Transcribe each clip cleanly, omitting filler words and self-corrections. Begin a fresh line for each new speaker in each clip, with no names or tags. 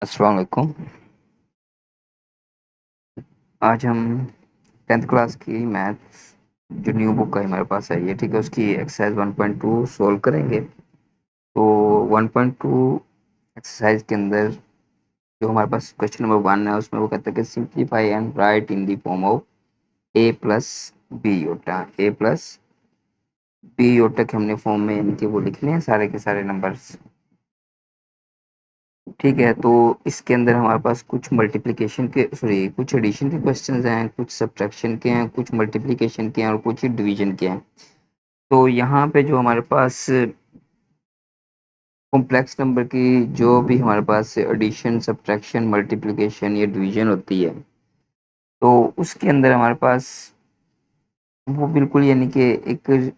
अस्सलाम वालेकुम। आज हम 10th क्लास की मैथ्स जो न्यू बुक है हमारे पास आई है, ठीक है, उसकी एक्सरसाइज 1.2 सॉल्व करेंगे। तो 1.2 एक्सरसाइज के अंदर जो हमारे पास क्वेश्चन नंबर 1 है उसमें वो कहता है कि simplify and write in the form of A plus B iota. A plus B iota के हमने फॉर्म में इनके वो लिखने हैं सारे के सारे नंबर्स, ठीक है। तो इसके अंदर हमारे पास कुछ मल्टीप्लिकेशन के कुछ एडिशन के क्वेश्चंस हैं, कुछ सब्ट्रैक्शन के हैं, कुछ मल्टीप्लिकेशन के हैं और कुछ डिवीजन के हैं। तो यहाँ पे जो हमारे पास कॉम्प्लेक्स नंबर की जो भी हमारे पास एडिशन, सब्ट्रैक्शन, मल्टीप्लिकेशन या डिवीजन होती है, तो उसके अंदर हमारे पास वो बिल्कुल यानी कि एक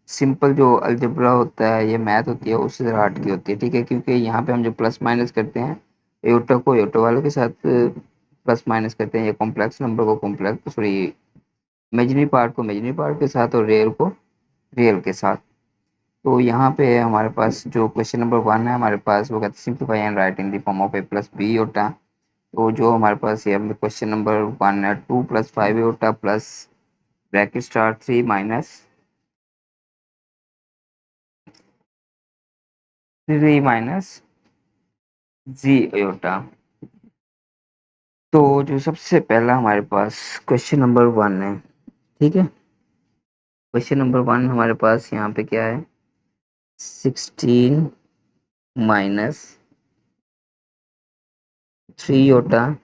सिंपल जो अलजेब्रा होता है या मैथ होती है उससे ज़रा हट के होती है, ठीक है। क्योंकि यहाँ पे हम जो प्लस माइनस करते हैं एयोटा को एयोटा वाले के साथ प्लस माइनस करते हैं, या कॉम्प्लेक्स नंबर को कॉम्प्लेक्स इमेजिनरी पार्ट को इमेजिनरी पार्ट के साथ और रियल को रियल के साथ। तो यहाँ पे हमारे पास जो क्वेश्चन नंबर 1 है हमारे पास वो कहते हैं simplify and write in the form of A plus B iota. तो जो हमारे पास ये क्वेश्चन नंबर 1 है 2 + 5 iota plus bracket start 3 minus 3 minus g iota. तो जो सबसे पहला हमारे पास क्वेश्चन नंबर 1 है, ठीक है। क्वेश्चन नंबर 1 हमारे पास यहाँ पे क्या है, 16 minus 3 iota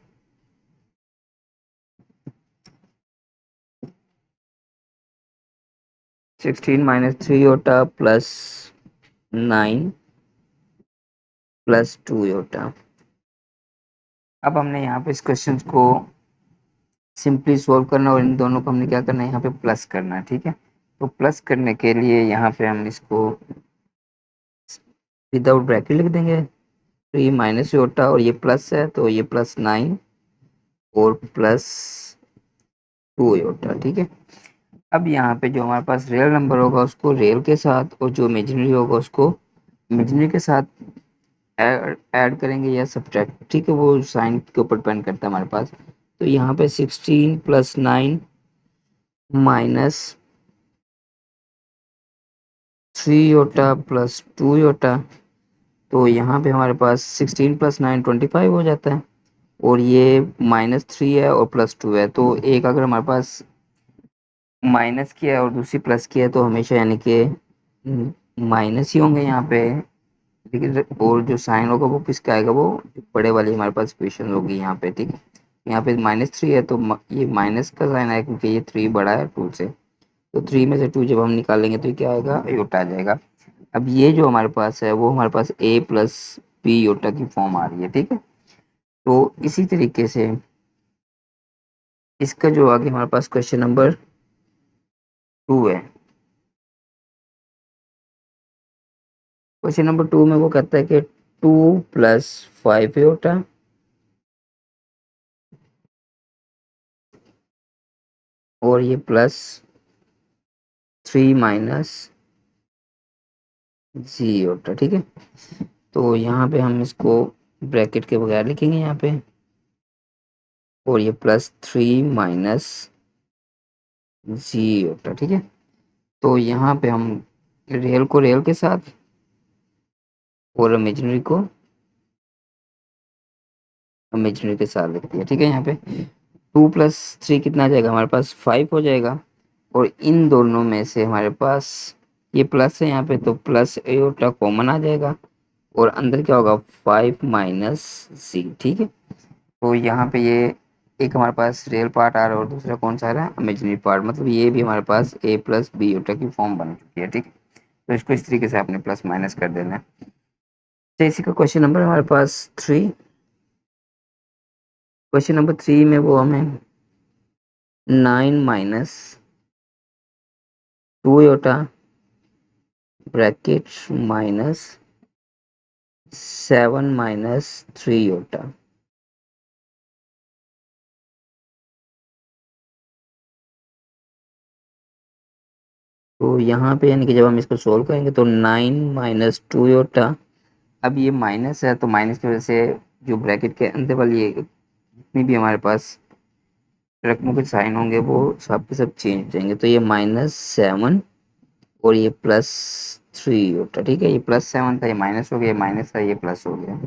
plus 9 plus 2 iota. अब हमने यहाँ पे इस क्वेश्चन को सिंपली सॉल्व करना और इन दोनों को हमने क्या करना है, यहाँ पे प्लस करना है, ठीक है। तो प्लस करने के लिए यहाँ पे हम इसको विदाउट ब्रैकेट लिख देंगे। तो ये माइनस योटा और ये प्लस है तो ये प्लस 9 और प्लस 2 योटा, ठीक है। अब यहाँ पे जो हमारे पास रियल नंबर होगा उसको रियल के साथ और जो इमेजिनरी होगा उसको इमेजिनरी के साथ ऐड करेंगे या सब्ट्रैक्ट, ठीक है। वो साइन के ऊपर डिपेंड करता है हमारे पास। तो यहाँ पे 16 + 9 माइनस 3 योटा प्लस 2 योटा। तो यहाँ पे हमारे पास 16 + 9 25 हो जाता है और ये -3 है और +2 है। तो एक अगर हमारे पास माइनस किया है और दूसरी प्लस किया है तो हमेशा यानी कि माइनस ही होंगे यहाँ पे, लेकिन और जो साइन होगा वो किसका आएगा, वो बड़े वाली हमारे पास इक्वेशन होगी यहाँ पे, ठीक है। यहाँ पे -3 है तो ये माइनस का साइन आएगा क्योंकि ये 3 बड़ा है 2 से। तो 3 में से 2 जब हम निकालेंगे तो क्या आएगा, योटा आ जाएगा। अब ये जो हमारे पास है वो हमारे पास a प्लस बी योटा की फॉर्म आ रही है, ठीक है। तो इसी तरीके से इसका जो आगे हमारे पास क्वेश्चन नंबर 2 है, क्वेश्चन नंबर 2 में वो कहता है कि 2 + 5 योटा और ये प्लस 3 माइनस जी योटा, ठीक है। तो यहाँ पे हम इसको ब्रैकेट के बगैर लिखेंगे यहाँ पे और ये +3 माइनस जी योटा, ठीक है। तो यहाँ पे हम रियल को रियल के साथ और इमेजिनरी को इमेजिनरी के साथ लिखते हैं, ठीक है। यहाँ पे 2 + 3 कितना आ जाएगा, हमारे पास 5 हो जाएगा और इन दोनों में से हमारे पास ये प्लस है यहाँ पे तो प्लस एयोटा कॉमन आ जाएगा और अंदर क्या होगा 5 माइनस सी, ठीक है। तो यहाँ पे ये एक हमारे पास रियल पार्ट आ रहा है और दूसरा कौन सा आ रहा है, इमेजिनरी पार्ट। मतलब ये भी हमारे पास a + b योटा की फॉर्म बन चुकी है, ठीक है। तो इसको इस तरीके से आपने प्लस माइनस कर देना है। तो इसी का क्वेश्चन नंबर हमारे पास 3, क्वेश्चन नंबर 3 में वो हमें 9 minus 2 iota bracket minus 7 minus 3 iota. तो यहाँ पे यानी कि जब हम इसको सोल्व करेंगे तो 9 माइनस 2 योटा। अब ये माइनस है तो माइनस की वजह से जो ब्रैकेट के अंदर वाली जितनी भी हमारे पास रकमों के साइन होंगे वो सब के सब चेंज हो जाएंगे। तो ये -7 और ये +3 होता, ठीक है। ये +7 था, ये माइनस हो गया, माइनस था, ये प्लस हो गया।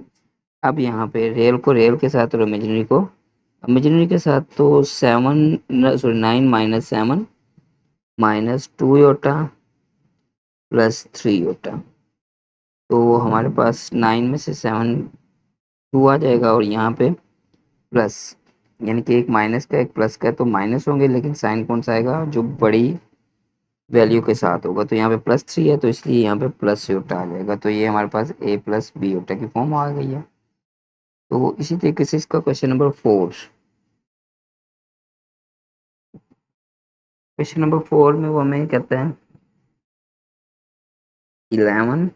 अब यहाँ पे रियल को रियल के साथ और इमेजिनरी को इमेजिनरी के साथ, तो 9 - 7 -2 होता +3 होता। तो हमारे पास 9 में से 7 2 आ जाएगा और यहाँ पे प्लस, यानी कि एक माइनस का एक प्लस का, तो माइनस होंगे लेकिन साइन कौन सा आएगा, जो बड़ी वैल्यू के साथ होगा। तो यहाँ पे +3 है तो इसलिए यहाँ पे प्लस योटा आ जाएगा। तो ये हमारे पास a+b योटा की फॉर्म आ गई है। तो इसी तरीके से इसका क्वेश्चन नंबर 4, क्वेश्चन नंबर 4 में वो हमें कहते हैं 11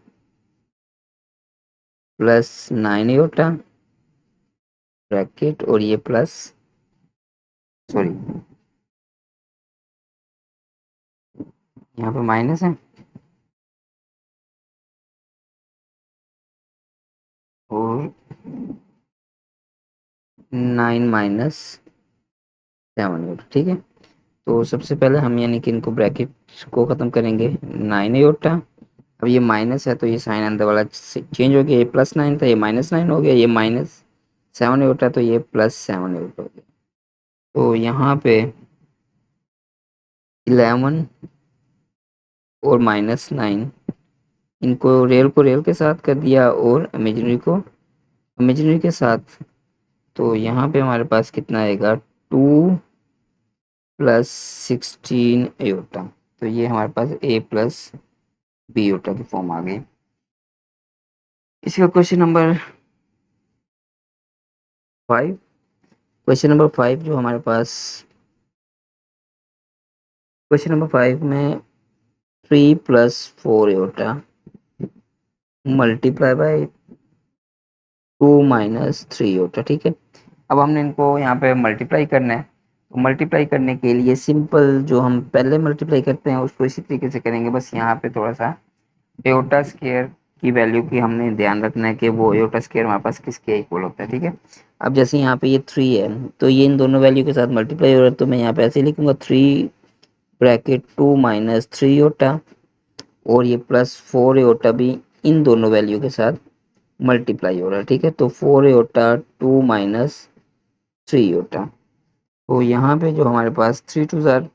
+ 9 योटा ब्रैकेट और ये प्लस, सॉरी यहाँ पे माइनस है और 9 - 7 ठीक है। तो सबसे पहले हम यानी कि इनको ब्रैकेट को ख़त्म करेंगे, 9 योटा। अब ये माइनस है तो ये साइन अंदर वाला चेंज हो गया, ये +9 था, ये -9 हो गया, ये -7 योटा तो ये +7 योटा हो गया। तो यहाँ पे 11 और -9, इनको रियल को रियल के साथ कर दिया और इमेजिनरी को इमेजिनरी के साथ। तो यहाँ पे हमारे पास कितना आएगा, 2 + 16 योटा। तो ये हमारे पास a+b योटा की फॉर्म आ गई। इसका क्वेश्चन नंबर 5, क्वेश्चन नंबर 5 जो हमारे पास, क्वेश्चन नंबर 5 में 3 + 4 योटा मल्टीप्लाई बाय 2 - 3 योटा, ठीक है। अब हमने इनको यहाँ पे मल्टीप्लाई करना है। तो मल्टीप्लाई करने के लिए सिंपल जो हम पहले मल्टीप्लाई करते हैं उसको इसी तरीके से करेंगे, बस यहाँ पे थोड़ा सा एयोटा स्क्वायर की वैल्यू की हमने ध्यान रखना है कि वो एयोटा स्क्वायर हमारे पास किसके इक्वल होता है, ठीक है। अब जैसे यहाँ पे ये 3 है तो ये इन दोनों वैल्यू के साथ मल्टीप्लाई हो रहा है, तो मैं यहाँ पे ऐसे लिखूंगा 3 ब्रैकेट 2 - 3 योटा और ये +4 योटा भी इन दोनों वैल्यू के साथ मल्टीप्लाई हो रहा है, ठीक है। तो 4 योटा 2 - 3 योटा। तो यहाँ पे जो हमारे पास 3 2 ज़ार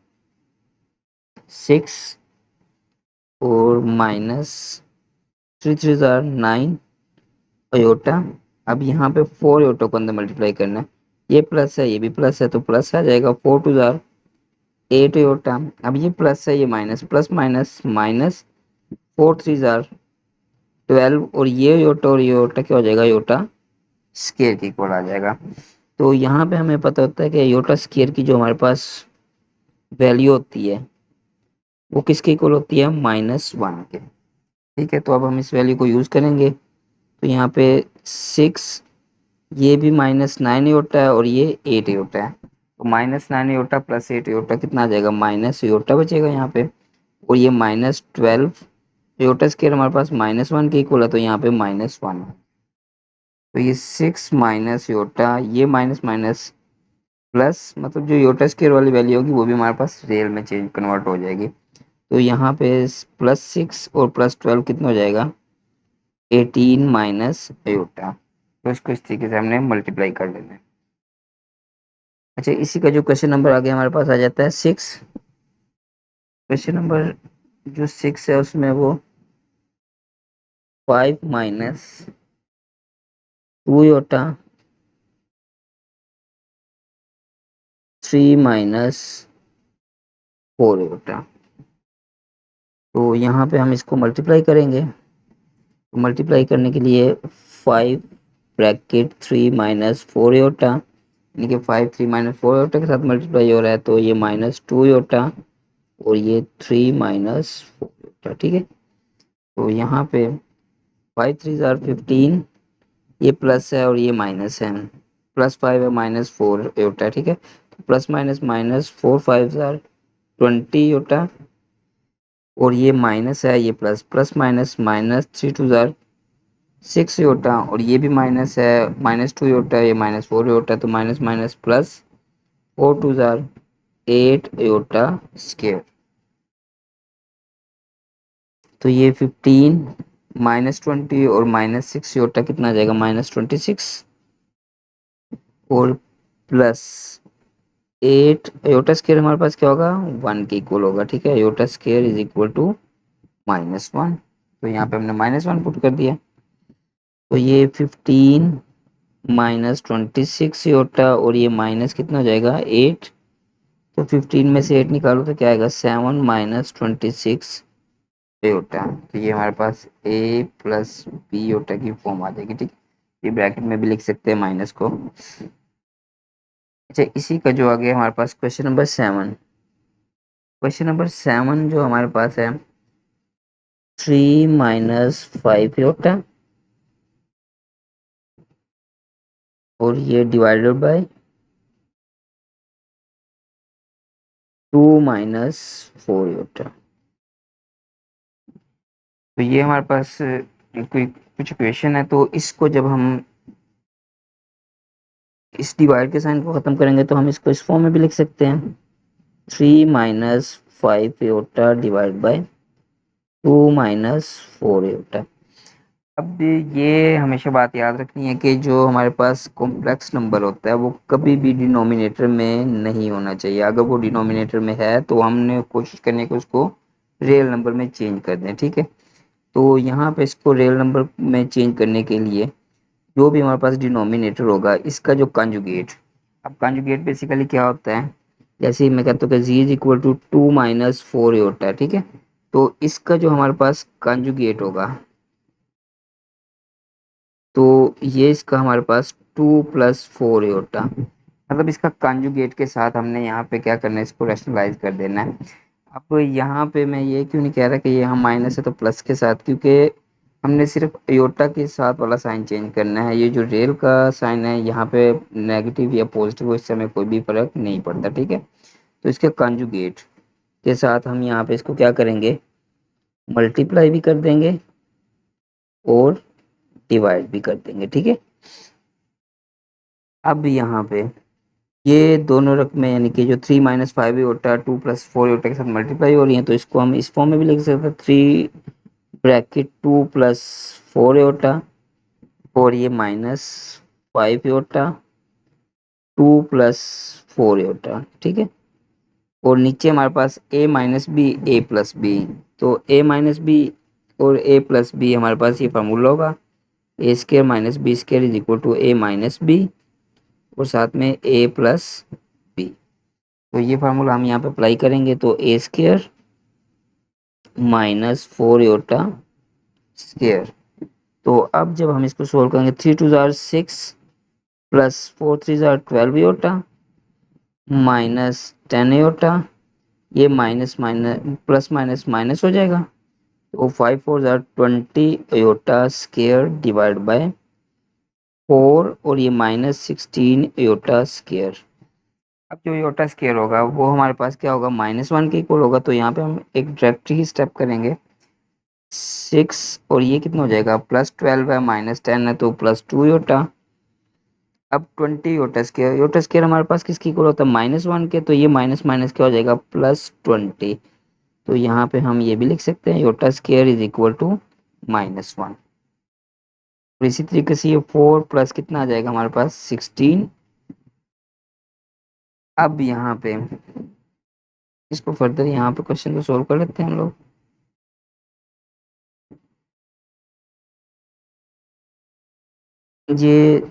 6 और -3 3 ज़ार 9 योटा। अब यहाँ पे 4 योटा को अंदर मल्टीप्लाई करना है, ये प्लस है ये भी प्लस है तो प्लस आ जाएगा, 4 2 ज़ार 8 योटा। अब ये प्लस है ये माइनस, प्लस माइनस माइनस, 4 3 ज़ार 12 और ये योटा और ये योटा क्या हो जाएगा, योटा स्क्वायर की इक्वल आ जाएगा। तो यहाँ पे हमें पता होता है कि योटा स्क्वायर की जो हमारे पास वैल्यू होती है वो किसके इक्वल होती है, -1 के, ठीक है। तो अब हम इस वैल्यू को यूज़ करेंगे। तो यहाँ पे 6, ये भी -9 योटा है और ये 8 योटा है। तो -9 योटा +8 योटा कितना आ जाएगा, माइनस योटा बचेगा यहाँ पे। और ये -12 योटा स्क्वायर हमारे पास -1 के इक्वल है तो यहाँ पे -1 है। तो ये 6 माइनस योटा, ये माइनस माइनस प्लस, मतलब जो योटा स्क्वायर वाली वैल्यू होगी वो भी हमारे पास रियल में चेंज कन्वर्ट हो जाएगी। तो यहाँ पे +6 और +12 कितना हो जाएगा, 18 माइनस अयोटा। तो इसको इस तरीके से हमने मल्टीप्लाई कर लेना है। अच्छा, इसी का जो क्वेश्चन नंबर आगे हमारे पास आ जाता है 6, क्वेश्चन नंबर जो 6 है उसमें वो 5 - 2 योटा 3 - 4 योटा। तो यहाँ पे हम इसको मल्टीप्लाई करेंगे। तो मल्टीप्लाई करने के लिए 5 ब्रैकेट 3 - 4 योटा, यानी कि 5 3 - 4 योटा के साथ मल्टीप्लाई हो रहा है तो ये -2 योटा और ये 3 - 4 योटा, ठीक है। तो यहाँ पे 5 3 ज़ार 15, ये प्लस है और ये माइनस है, +5 है -4 योटा, ठीक है। तो प्लस माइनस माइनस 4 5 ज़ार 20 योटा और ये माइनस है ये प्लस, प्लस माइनस माइनस 3 2 ज़ार 6 योटा और ये भी माइनस है, -2 योटा, ये -4 योटा, तो माइनस माइनस प्लस, 4 टू जार 8 योटा स्क्वायर। तो ये 15 -20 और -6 योटा कितना आ जाएगा, -26 और प्लस 8 योटा स्क्वायर हमारे पास क्या होगा, 1 के इक्वल होगा। ठीक है, iota square is equal to -1। तो यहाँ पे हमने -1 पुट कर दिया। तो ये 15 -26 योटा और ये माइनस कितना हो जाएगा, 8। तो 15 में से 8 निकालो तो क्या आएगा, 7 -26 योटा। तो ये हमारे पास a प्लस बी योटा की फॉर्म आ जाएगी। ठीक, ये ब्रैकेट में भी लिख सकते हैं माइनस को। अच्छा, इसी का जो आ गया हमारे पास क्वेश्चन नंबर 7। क्वेश्चन नंबर 7 जो हमारे पास है, 3 -5 योटा और ये डिवाइडेड बाय 2 -4 योटा। तो ये हमारे पास कोई कुछ इक्वेशन है। तो इसको जब हम इस डिवाइड के साइन को खत्म करेंगे तो हम इसको इस फॉर्म में भी लिख सकते हैं, 3 -5 योटा डिवाइड बाय 2 -4 योटा। अब ये हमेशा बात याद रखनी है कि जो हमारे पास कॉम्प्लेक्स नंबर होता है वो कभी भी डिनोमिनेटर में नहीं होना चाहिए। अगर वो डिनोमिनेटर में है तो हमने कोशिश करनी है कि उसको रियल नंबर में चेंज कर दें। ठीक है, तो यहाँ पे इसको रियल नंबर में चेंज करने के लिए जो भी हमारे पास डिनोमिनेटर होगा इसका जो कंजुगेट, अब कंजुगेट बेसिकली क्या होता है, जैसे मैं कहता हूँ कि z इज इक्वल टू 2 -4 होता है। ठीक है, तो इसका जो हमारे पास कंजुगेट होगा तो ये इसका हमारे पास 2 + 4 होता, मतलब इसका कंजुगेट के साथ हमने यहाँ पे क्या करना है, इसको रैशनलाइज कर देना है। अब यहाँ पे मैं ये क्यों नहीं कह रहा कि यहाँ माइनस है तो प्लस के साथ, क्योंकि हमने सिर्फ अयोटा के साथ वाला साइन चेंज करना है। ये जो रेल का साइन है यहाँ पे नेगेटिव या पॉजिटिव, इससे हमें कोई भी फर्क नहीं पड़ता। ठीक है, तो इसके कंजुगेट के साथ हम यहाँ पे इसको क्या करेंगे, मल्टीप्लाई भी कर देंगे और डिवाइड भी कर देंगे। ठीक है, अब यहाँ पे ये दोनों रकमें यानी कि जो 3 -5 होता है 2 + 4 होता के साथ मल्टीप्लाई हो रही है, तो इसको हम इस फॉर्म में भी लिख सकते हैं, 3 ब्रैकेट 2 + 4 होता और ये -5 होता 2 + 4 होता। ठीक है, और नीचे हमारे पास a - b a + b, तो a - b और a + b हमारे पास ये फार्मूला होगा, a² - b² is equal to a - b और साथ में a + b। तो ये फार्मूला हम यहाँ पे अप्लाई करेंगे तो a² - 4 योटा स्क्वायर। तो अब जब हम इसको सोल्व करेंगे, 3 2 जार 6 + 4 3 जार 12 योटा -10 योटा, ये minus minus plus minus minus हो जाएगा, तो 5 4 जार 20 योटा स्क्वायर डिवाइड बाय 4 और ये -16 योटा स्क्वायर। अब जो योटा स्क्वायर होगा वो हमारे पास क्या होगा, -1 के इक्वल होगा। तो यहाँ पे हम एक डायरेक्ट ही स्टेप करेंगे, 6 और ये कितना हो जाएगा, +12 है -10 है तो +2 योटा। अब 20 योटा स्क्वायर, योटा स्क्वायर हमारे पास किसकी इक्वल होता है, -1 के, तो ये माइनस माइनस क्या हो जाएगा, +20। तो यहाँ पे हम ये भी लिख सकते हैं, iota square is equal to -1। और इसी तरीके से ये 4 प्लस कितना आ जाएगा हमारे पास, 16। अब यहाँ पे इसको फर्दर यहाँ पे क्वेश्चन को सोल्व कर लेते हैं हम लोग। ये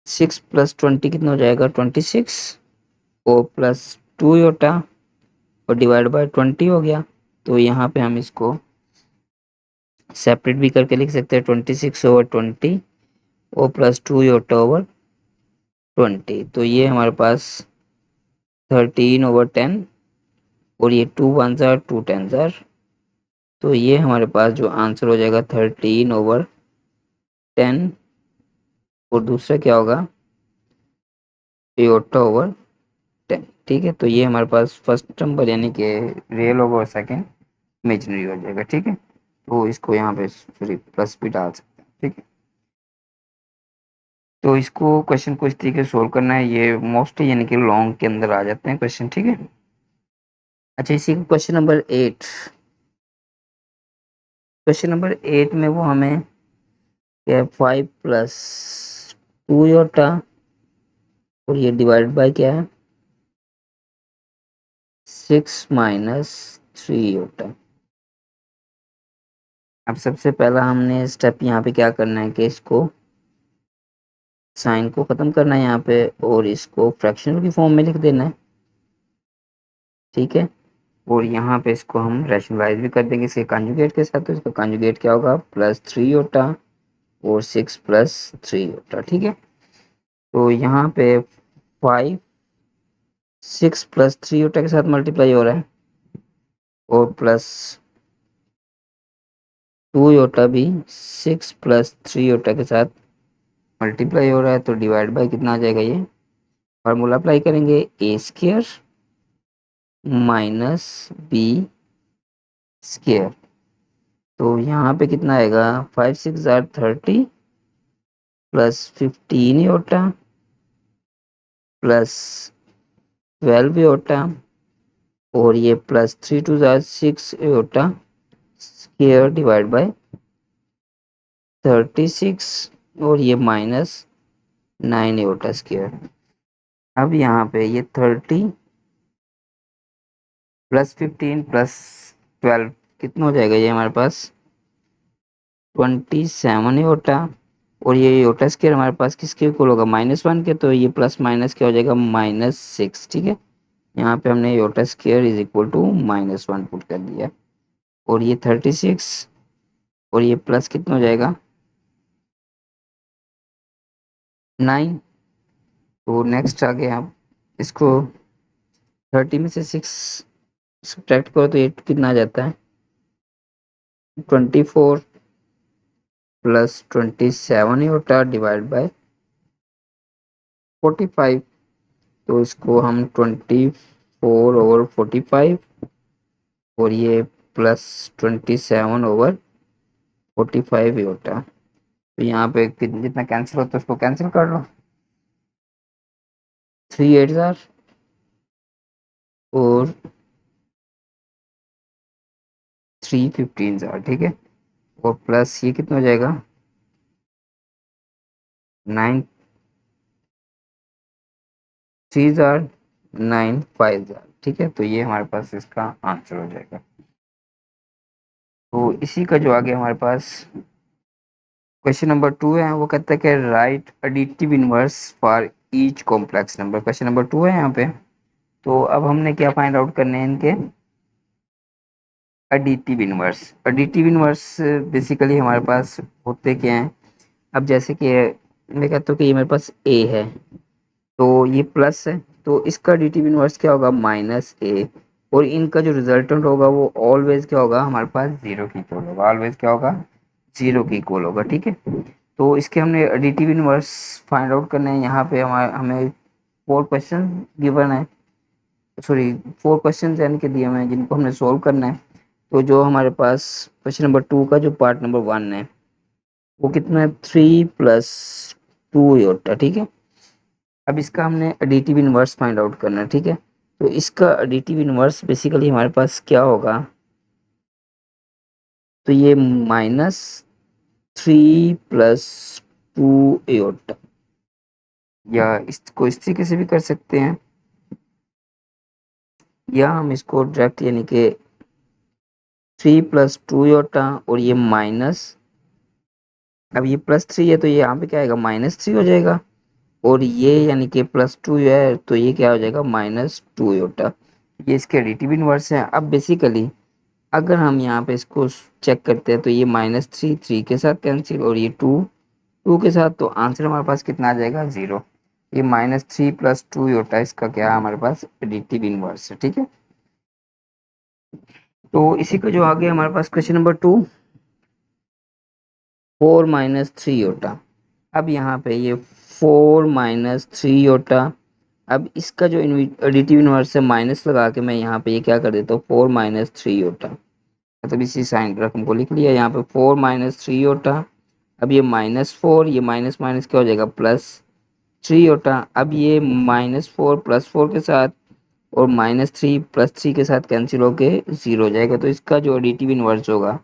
6 + 20 कितना हो जाएगा, 26 और +2 योटा और डिवाइड बाय 20 हो गया। तो यहाँ पे हम इसको सेपरेट भी करके लिख सकते हैं, 26/20 और +2 योटा ओवर 20। तो ये हमारे पास 13/10 और ये 2 1 जार 2 10 जार, तो ये हमारे पास जो आंसर हो जाएगा 13/10 और दूसरा क्या होगा, योटा ओवर 10। ठीक है, तो ये हमारे पास फर्स्ट नंबर यानी कि रियल होगा और सेकंड इमेजिनरी हो जाएगा। ठीक है, तो इसको यहाँ पे सॉरी प्लस भी डाल सकते हैं। ठीक है। तो इसको क्वेश्चन को इस तरीके से सोल्व करना है, ये मोस्टली यानी कि लॉन्ग के अंदर आ जाते हैं क्वेश्चन, ठीक है। अच्छा, इसी क्वेश्चन नंबर 8, क्वेश्चन नंबर 8 में वो हमें क्या 5 प्लस 2 योटा और ये डिवाइड बाय क्या है 6 माइनस 3 योटा। अब सबसे पहला हमने स्टेप यहाँ पे क्या करना है कि इसको साइन को खत्म करना है यहाँ पे और इसको फ्रैक्शनल की फॉर्म में लिख देना है, ठीक है। और यहाँ पे इसको हम रैशनलाइज भी कर देंगे इसके कॉन्जुगेट के साथ, तो इसका कॉन्जुगेट क्या होगा प्लस 3 योटा और 6 प्लस 3 योटा, ठीक है। तो यहाँ पे 5 6 प्लस 3 योटा के साथ मल्टीप्लाई हो रहा है और प्लस 2 योटा भी 6 प्लस 3 योटा के साथ मल्टीप्लाई हो रहा है, तो डिवाइड बाय कितना आ जाएगा ये फार्मूला अप्लाई करेंगे A square minus B square. तो यहाँ पे कितना आएगा 5 6 are 30 plus 15 iota plus 12 iota और ये plus 3 2 are 6 iota square divide by 36 और ये माइनस 9 योटा स्क्वायर। अब यहाँ पे ये 30 प्लस 15 प्लस 12 कितना हो जाएगा ये हमारे पास 27 योटा और ये योटा स्क्वायर हमारे पास किसके इक्वल होगा -1 के, तो ये प्लस माइनस क्या हो जाएगा -6, ठीक है। यहाँ पे हमने iota square is equal to -1 put कर दिया और ये 36 और ये प्लस कितना हो जाएगा 9। तो नेक्स्ट आगे आप इसको 30 में से 6 सब्ट्रैक्ट करो तो 8 कितना आ जाता है 24 प्लस 27 योटा डिवाइड बाय 45। तो इसको हम 24 ओवर 45 और ये प्लस 27 ओवर 45 योटा। तो यहाँ पे जितना कैंसिल होता है उसको कैंसिल कर लो, 3 8 और 3 15 ठीक है। और प्लस ये कितना हो जाएगा 9 3 9 5 ठीक है। तो ये हमारे पास इसका आंसर हो जाएगा। तो इसी का जो आगे हमारे पास क्वेश्चन नंबर 2 है वो कहता है कि right additive inverse for each complex number. Question number 2 है यहाँ पे। तो अब हमने क्या फाइंड आउट करने हैं इनके additive inverse. Additive inverse basically हमारे पास होते क्या हैं। अब जैसे कि मैं कहता हूँ कि ये मेरे पास ए है तो ये प्लस है तो इसका एडिटिव इनवर्स क्या होगा -a और इनका जो रिजल्टेंट होगा वो ऑलवेज क्या होगा हमारे पास 0 की इक्वल होगा। ऑलवेज क्या होगा 0 की इक्वल होगा, ठीक है। तो इसके हमने एडिटिव इनवर्स फाइंड आउट करने हैं। यहाँ पे हमें 4 क्वेश्चन गिवन है, सॉरी 4 क्वेश्चन यानी कि दिए हुए हैं जिनको हमने सोल्व करना है। तो जो हमारे पास क्वेश्चन नंबर 2 का जो पार्ट नंबर 1 है वो कितना है 3 प्लस 2 योटा, ठीक है। अब इसका हमने एडिटिव इनवर्स फाइंड आउट करना है, ठीक है। तो इसका एडिटिव इनवर्स बेसिकली हमारे पास क्या होगा तो ये -3 प्लस 2 योटा, या इसको इस तरीके से भी कर सकते हैं या हम इसको डायरेक्ट यानी कि 3 प्लस 2 योटा और ये माइनस, अब ये +3 है तो ये यहाँ पे क्या आएगा -3 हो जाएगा और ये यानी कि +2 है तो ये क्या हो जाएगा -2 योटा। ये इसके एडिटिव इनवर्स है। अब बेसिकली अगर हम यहाँ पे इसको चेक करते हैं तो ये -3 3 के साथ कैंसिल और ये 2 2 के साथ, तो आंसर हमारे पास कितना आ जाएगा 0। ये -3 प्लस 2 योटा इसका क्या है हमारे पास एडिटिव इनवर्स है, ठीक है। तो इसी का जो आगे हमारे पास क्वेश्चन नंबर 2 4 -3 योटा। अब यहाँ पे ये 4 -3 योटा, अब इसका जो एडिटिव इनवर्स है माइनस लगा के मैं यहाँ पे ये क्या कर देता हूँ 4 -3 योटा, मतलब इसी साइन रकम को लिख लिया यहाँ पे 4 -3 योटा अब ये -4, ये माइनस माइनस क्या हो जाएगा, +3 होता। अब ये -4 +4 के साथ और -3 +3 के साथ कैंसिल होके 0 हो जाएगा। तो इसका जो एडिटिव इनवर्स होगा,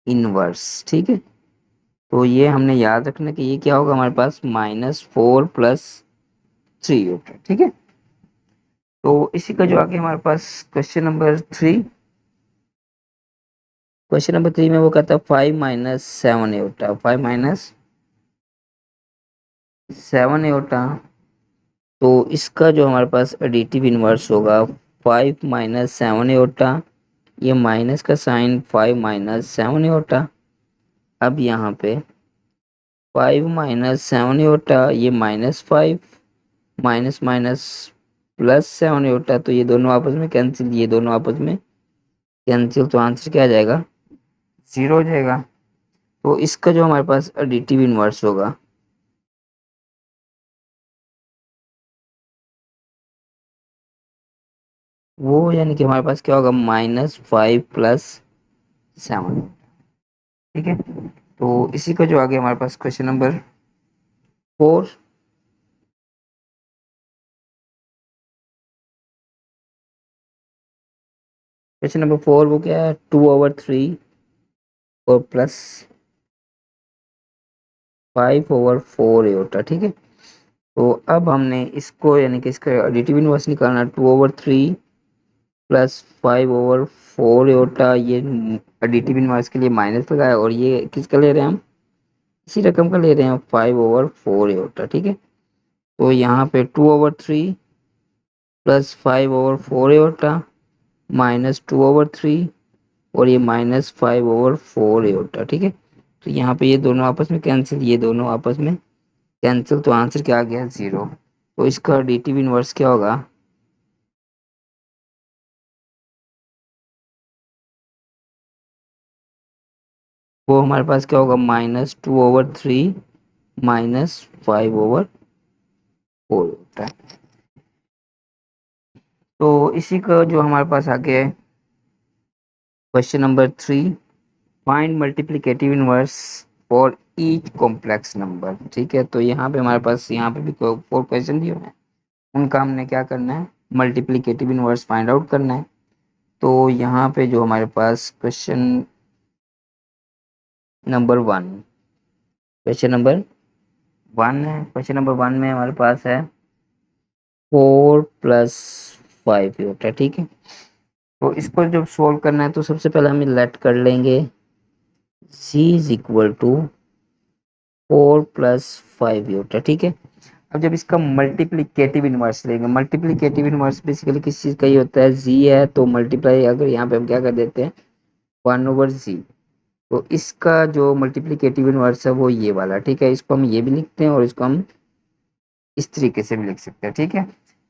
इनवर्स, ठीक है। तो ये हमने याद रखना कि ये क्या होगा हमारे पास, -4 +3 होता है, ठीक है। तो इसी का जो आगे हमारे पास क्वेश्चन नंबर 3 में वो कहता है 5 - 7 होता, 5 - 7 होता। तो इसका जो हमारे पास एडिटिव इनवर्स होगा 5 - 7 होता। ये माइनस का साइन 5 - 7 होता। अब यहाँ पे 5 - 7 होता, ये -5 माइनस माइनस +7 होता। तो ये दोनों आपस में कैंसिल, ये दोनों आपस में कैंसिल, तो आंसर क्या आ जाएगा, 0 हो जाएगा। तो इसका जो हमारे पास एडिटिव इनवर्स होगा, वो यानी कि हमारे पास क्या होगा, -5 +7, ठीक है। तो इसी का जो आगे हमारे पास क्वेश्चन नंबर 4। क्वेश्चन नंबर 4 वो क्या है, 2/3 और +5/4 होता, ठीक है। तो अब हमने इसको यानी कि इसका एडिटिव इनवर्स निकालना, 2/3 +5/4 होता। ये एडिटिव इनवर्स के लिए माइनस लगाया, और ये किसका ले रहे हैं हम, इसी रकम का ले रहे हैं, 5/4 होता, ठीक है। तो यहाँ पे 2/3 +5/4 होता, -2/3 और ये -5/4 होता, ठीक है। तो यहाँ पे ये दोनों आपस में कैंसिल, ये दोनों आपस में कैंसिल, तो आंसर क्या आ गया, 0। तो इसका एडिटिव इनवर्स क्या होगा, वो हमारे पास क्या होगा, -2/3 -5/4 होता है। तो इसी का जो हमारे पास आगे है question number 3, find multiplicative inverse for each complex number, ठीक है। तो यहाँ पे हमारे पास यहाँ पे भी 4 क्वेश्चन दिए हुए हैं, उनका हमने क्या करना है, मल्टीप्लिकेटिव इनवर्स फाइंड आउट करना है। तो यहाँ पे जो हमारे पास नंबर 1 क्वेश्चन नंबर 1 है। क्वेश्चन नंबर 1 में हमारे पास है 4 + 5 होता है, ठीक है। तो इसको जब सोल्व करना है तो सबसे पहले हम लेट कर लेंगे c इज इक्वल टू 4 + 5 होता है, ठीक है। अब जब इसका मल्टीप्लिकेटिव इनवर्स लेंगे, मल्टीप्लिकेटिव इनवर्स बेसिकली किस चीज का ही होता है, जी है तो मल्टीप्लाई, अगर यहाँ पे हम क्या कर देते हैं, 1/z। तो इसका जो मल्टीप्लिकेटिव इनवर्स है वो ये वाला, ठीक है। इसको हम ये भी लिखते हैं और इसको हम इस तरीके से भी लिख सकते हैं, ठीक है।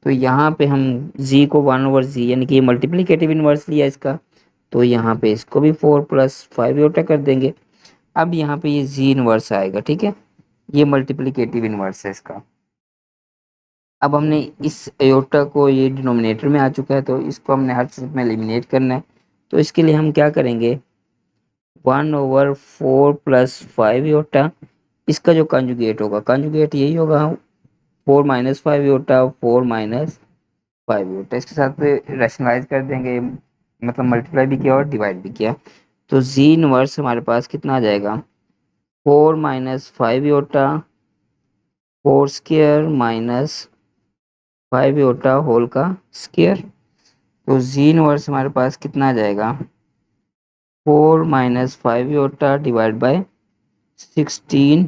तो यहाँ पे हम z को 1/z यानी कि ये मल्टीप्लिकेटिव इनवर्स लिया इसका, तो यहाँ पे इसको भी 4 + 5 योटा कर देंगे। अब यहाँ पे ये z इनवर्स आएगा, ठीक है। ये मल्टीप्लिकेटिव इनवर्स है इसका। अब हमने इस अयोटा को, ये डिनोमिनेटर में आ चुका है, तो इसको हमने हर सूरत में एलिमिनेट करना है। तो इसके लिए हम क्या करेंगे, 1/4 + 5 योटा, इसका जो कंजुगेट होगा, कंजुगेट यही होगा, 4 - 5 योटा, 4 - 5 योटा, इसके साथ रैशनलाइज कर देंगे, मतलब मल्टीप्लाई भी किया और डिवाइड भी किया। तो जी इनवर्स हमारे पास कितना आ जाएगा, 4 - 5 योटा 4 स्क्वायर -5 योटा होल का स्क्वायर। तो जी इनवर्स हमारे पास कितना आ जाएगा, 4 - 5 योटा डिवाइड बाय 16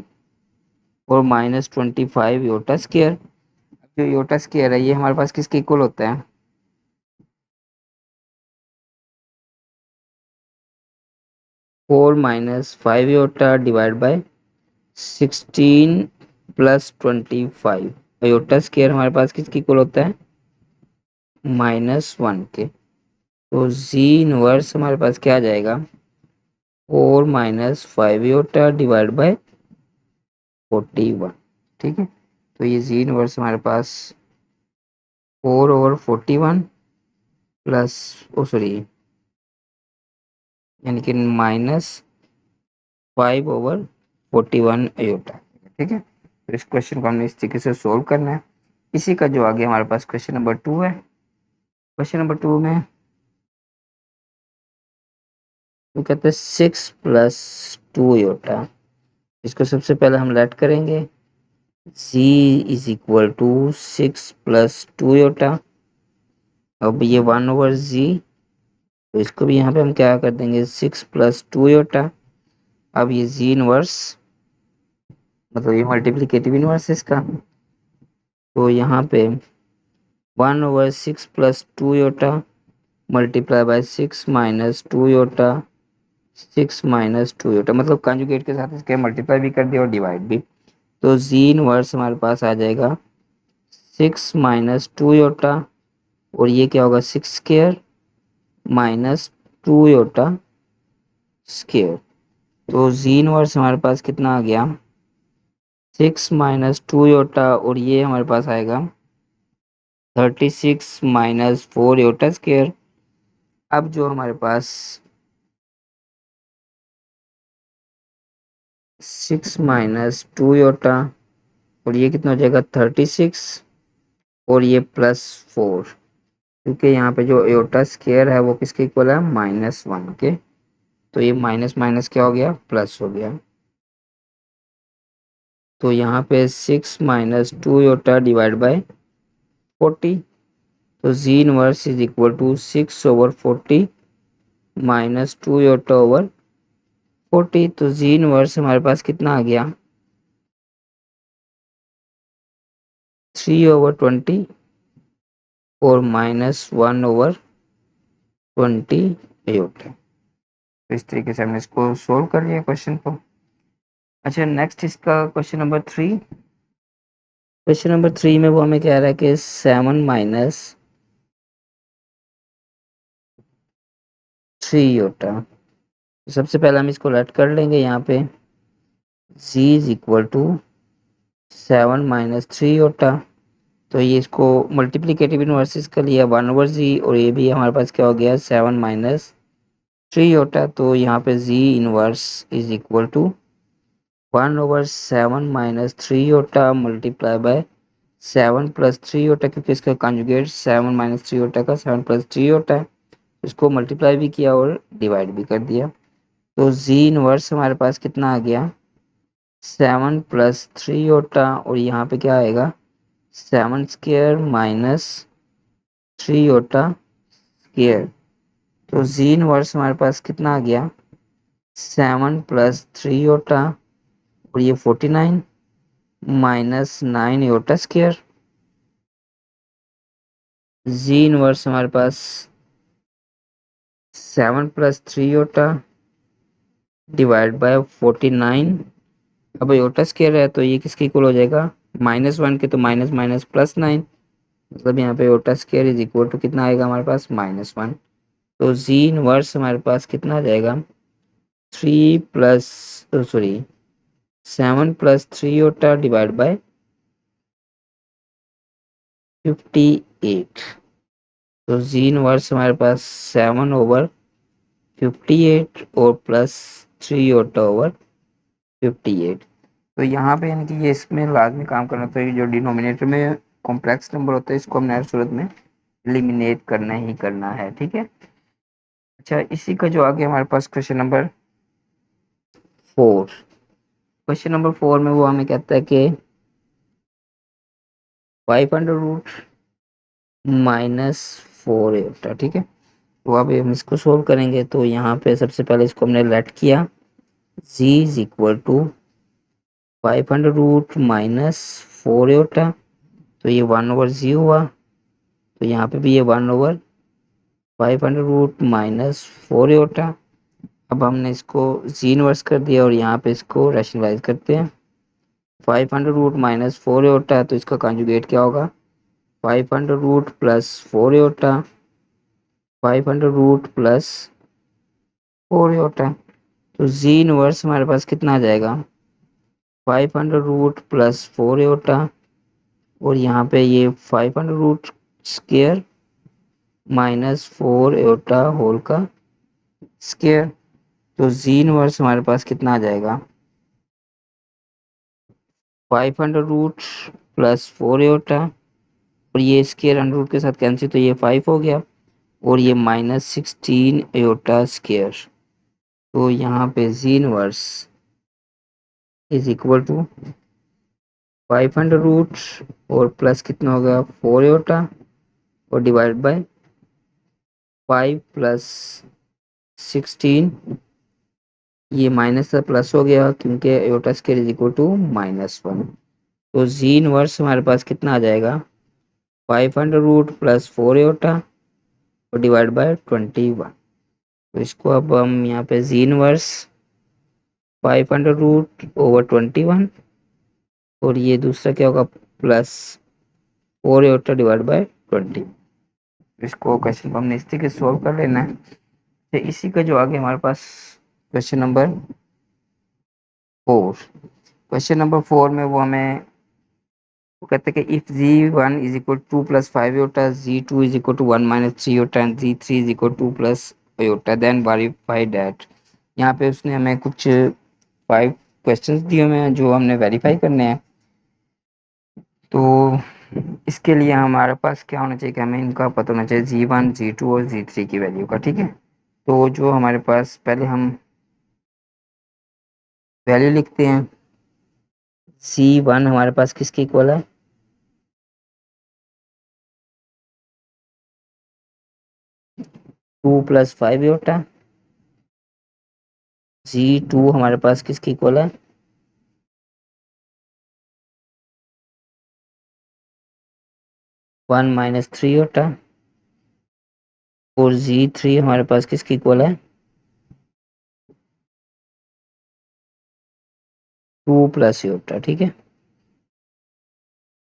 और -25 योटा स्क्वायर। जो योटा स्क्वायर है ये हमारे पास किसके इक्वल होता है, 4 - 5 iota divide by 16 + 25। Iota square हमारे पास किसके इक्वल होता है, -1 के। तो जी इनवर्स हमारे पास क्या आ जाएगा, 4 - 5 योटा डिवाइड बाय 41, ठीक है। तो ये जी इनवर्स हमारे पास 4/41 प्लस, ओ सॉरी, यानी कि -5/41 ठीक है। तो इस क्वेश्चन को हमने इस तरीके से सोल्व करना है। इसी का जो आगे हमारे पास क्वेश्चन नंबर 2 है। क्वेश्चन नंबर 2 में वो कहते हैं 6+2 इसको सबसे पहले हम लेट करेंगे z = 6+2। अब ये 1/z, तो इसको भी यहाँ पे हम क्या कर देंगे 6+2। अब ये z इनवर्स मतलब ये मल्टीप्लिकेटिव इनवर्स है इसका, तो यहाँ पे 1/6+2 मल्टीप्लाई बाय 6 - 2 मतलब कंजुगेट के साथ इसके मल्टीप्लाई भी कर दिया और डिवाइड भी। तो z इनवर्स हमारे पास आ जाएगा 6 - 2 और ये क्या होगा 6² -2 स्क्वायर। तो z इनवर्स हमारे पास कितना आ गया 6 - 2 और ये हमारे पास आएगा 36 - 4 स्क्वायर। अब जो हमारे पास 6 - 2 और ये कितना हो जाएगा 36 और ये +4, क्योंकि यहाँ पे जो एयोटा स्क्वायर है वो किसके इक्वल है -1 के। तो ये माइनस माइनस क्या हो गया प्लस हो गया। तो यहाँ पे 6 - 2 डिवाइड बाय 40। तो z inverse is equal to 6/40 -2 तो z इनवर्स हमारे पास कितना आ गया 3/20 और -1/28। तो इस तरीके से हमने इसको सोल्व कर लिया क्वेश्चन को। अच्छा नेक्स्ट इसका क्वेश्चन नंबर 3। क्वेश्चन नंबर 3 में वो हमें कह रहा है कि 7 - 3 सबसे पहले हम इसको लेट कर लेंगे यहाँ पे z इज इक्वल टू 7 - 3 तो ये इसको मल्टीप्लिकेटिव इनवर्सेस कर लिया 1/z और ये भी हमारे पास क्या हो गया 7 - 3 तो यहाँ पे z inverse is equal to 1/7 - 3 multiply by 7 + 3 क्योंकि इसका कॉन्जुगेट 7 - 3 का 7 + 3 है। इसको मल्टीप्लाई भी किया और डिवाइड भी कर दिया। तो z इनवर्स हमारे पास कितना आ गया 7 + 3 और यहाँ पे क्या आएगा 7² -3 स्क्वायर। तो z इनवर्स हमारे पास कितना आ गया 7 + 3 और ये 49 -9 स्क्वायर। z इनवर्स हमारे पास 7 + 3 डिवाइड बाय 49। अब योटा स्क्वायर है तो ये किसके इक्वल हो जाएगा -1 के, तो माइनस माइनस +9 मतलब यहाँ पे iota square is equal to कितना आएगा हमारे पास -1। तो z इनवर्स हमारे पास कितना आ जाएगा 7 + 3 डिवाइड बाय 58। तो z इनवर्स हमारे पास 7/58 और +3/58। तो यहाँ पे यानी कि ये इसमें लाजमी काम करना तो ये जो डिनोमिनेटर में कॉम्प्लेक्स नंबर होता है इसको हमने हर सूरत में एलिमिनेट करना ही करना है, ठीक है। अच्छा इसी का जो आगे हमारे पास क्वेश्चन नंबर 4। क्वेश्चन नंबर 4 में वो हमें कहता है कि 500 -4 ठीक है। तो अब हम इसको सोल्व करेंगे तो यहाँ पे सबसे पहले इसको हमने लेट किया z इज इक्वल टू 500 -4 तो ये 1/z हुआ। तो यहाँ पे भी ये 1/500 -4 अब हमने इसको z इनवर्स कर दिया और यहाँ पे इसको रैशनलाइज करते हैं 500 -4 तो इसका कॉन्जुगेट क्या होगा 500 +4 500 +4 तो z इनवर्स हमारे पास कितना आ जाएगा 500 +4 और यहाँ पे ये 500 स्क्वायर -4 होल का स्क्वायर। तो जी इनवर्स हमारे पास कितना आ जाएगा, 500 रूट प्लस 4 एटा, और ये स्केयर अंडर रूट के साथ कैंसिल, तो ये 5 हो गया, और ये -16 एटा स्केयर। तो यहाँ पे G inverse is equal to 500 root और प्लस कितना होगा 4 एटा, और डिवाइड बाय 5 प्लस 16, ये माइनस का प्लस हो गया क्योंकि एटा स्केयर इज इक्वल टू -1। तो जी इनवर्स हमारे पास कितना आ जाएगा, 500 रूट प्लस 4 एटा और डिवाइड बाय 21। तो इसको अब हम यहाँ पे जी इनवर्स 500 रूट/21, और ये दूसरा क्या होगा प्लस 4 एटा डिवाइड बाय 20। इसको क्वेश्चन को हमने इस तरीके से सॉल्व कर लेना है। तो इसी का जो आगे हमारे पास क्वेश्चन नंबर 4, क्वेश्चन नंबर 4 में वो हमें वो कहते हैं कि if z1 is equal to 2 plus 5 iota, z2 is equal to 1 minus 3 iota and z3 is equal to 2 plus iota, then verify that. यहाँ पे उसने हमें कुछ 5 क्वेश्चंस दिए हुए हैं जो हमने वेरीफाई करने हैं। तो इसके लिए हमारे पास क्या होना चाहिए कि हमें इनका पता होना चाहिए जी1, जी2 और जी3 की वैल्यू का। ठीक है, तो जो हमारे पास पहले हम वैल्यू लिखते हैं, C1 हमारे पास किसके इक्वल है, 2 प्लस 5 एटा। G2 हमारे पास किसके इक्वल है, 1 माइनस 3 एटा। और G3 हमारे पास किसके इक्वल है, 2 प्लस एटा। ठीक है,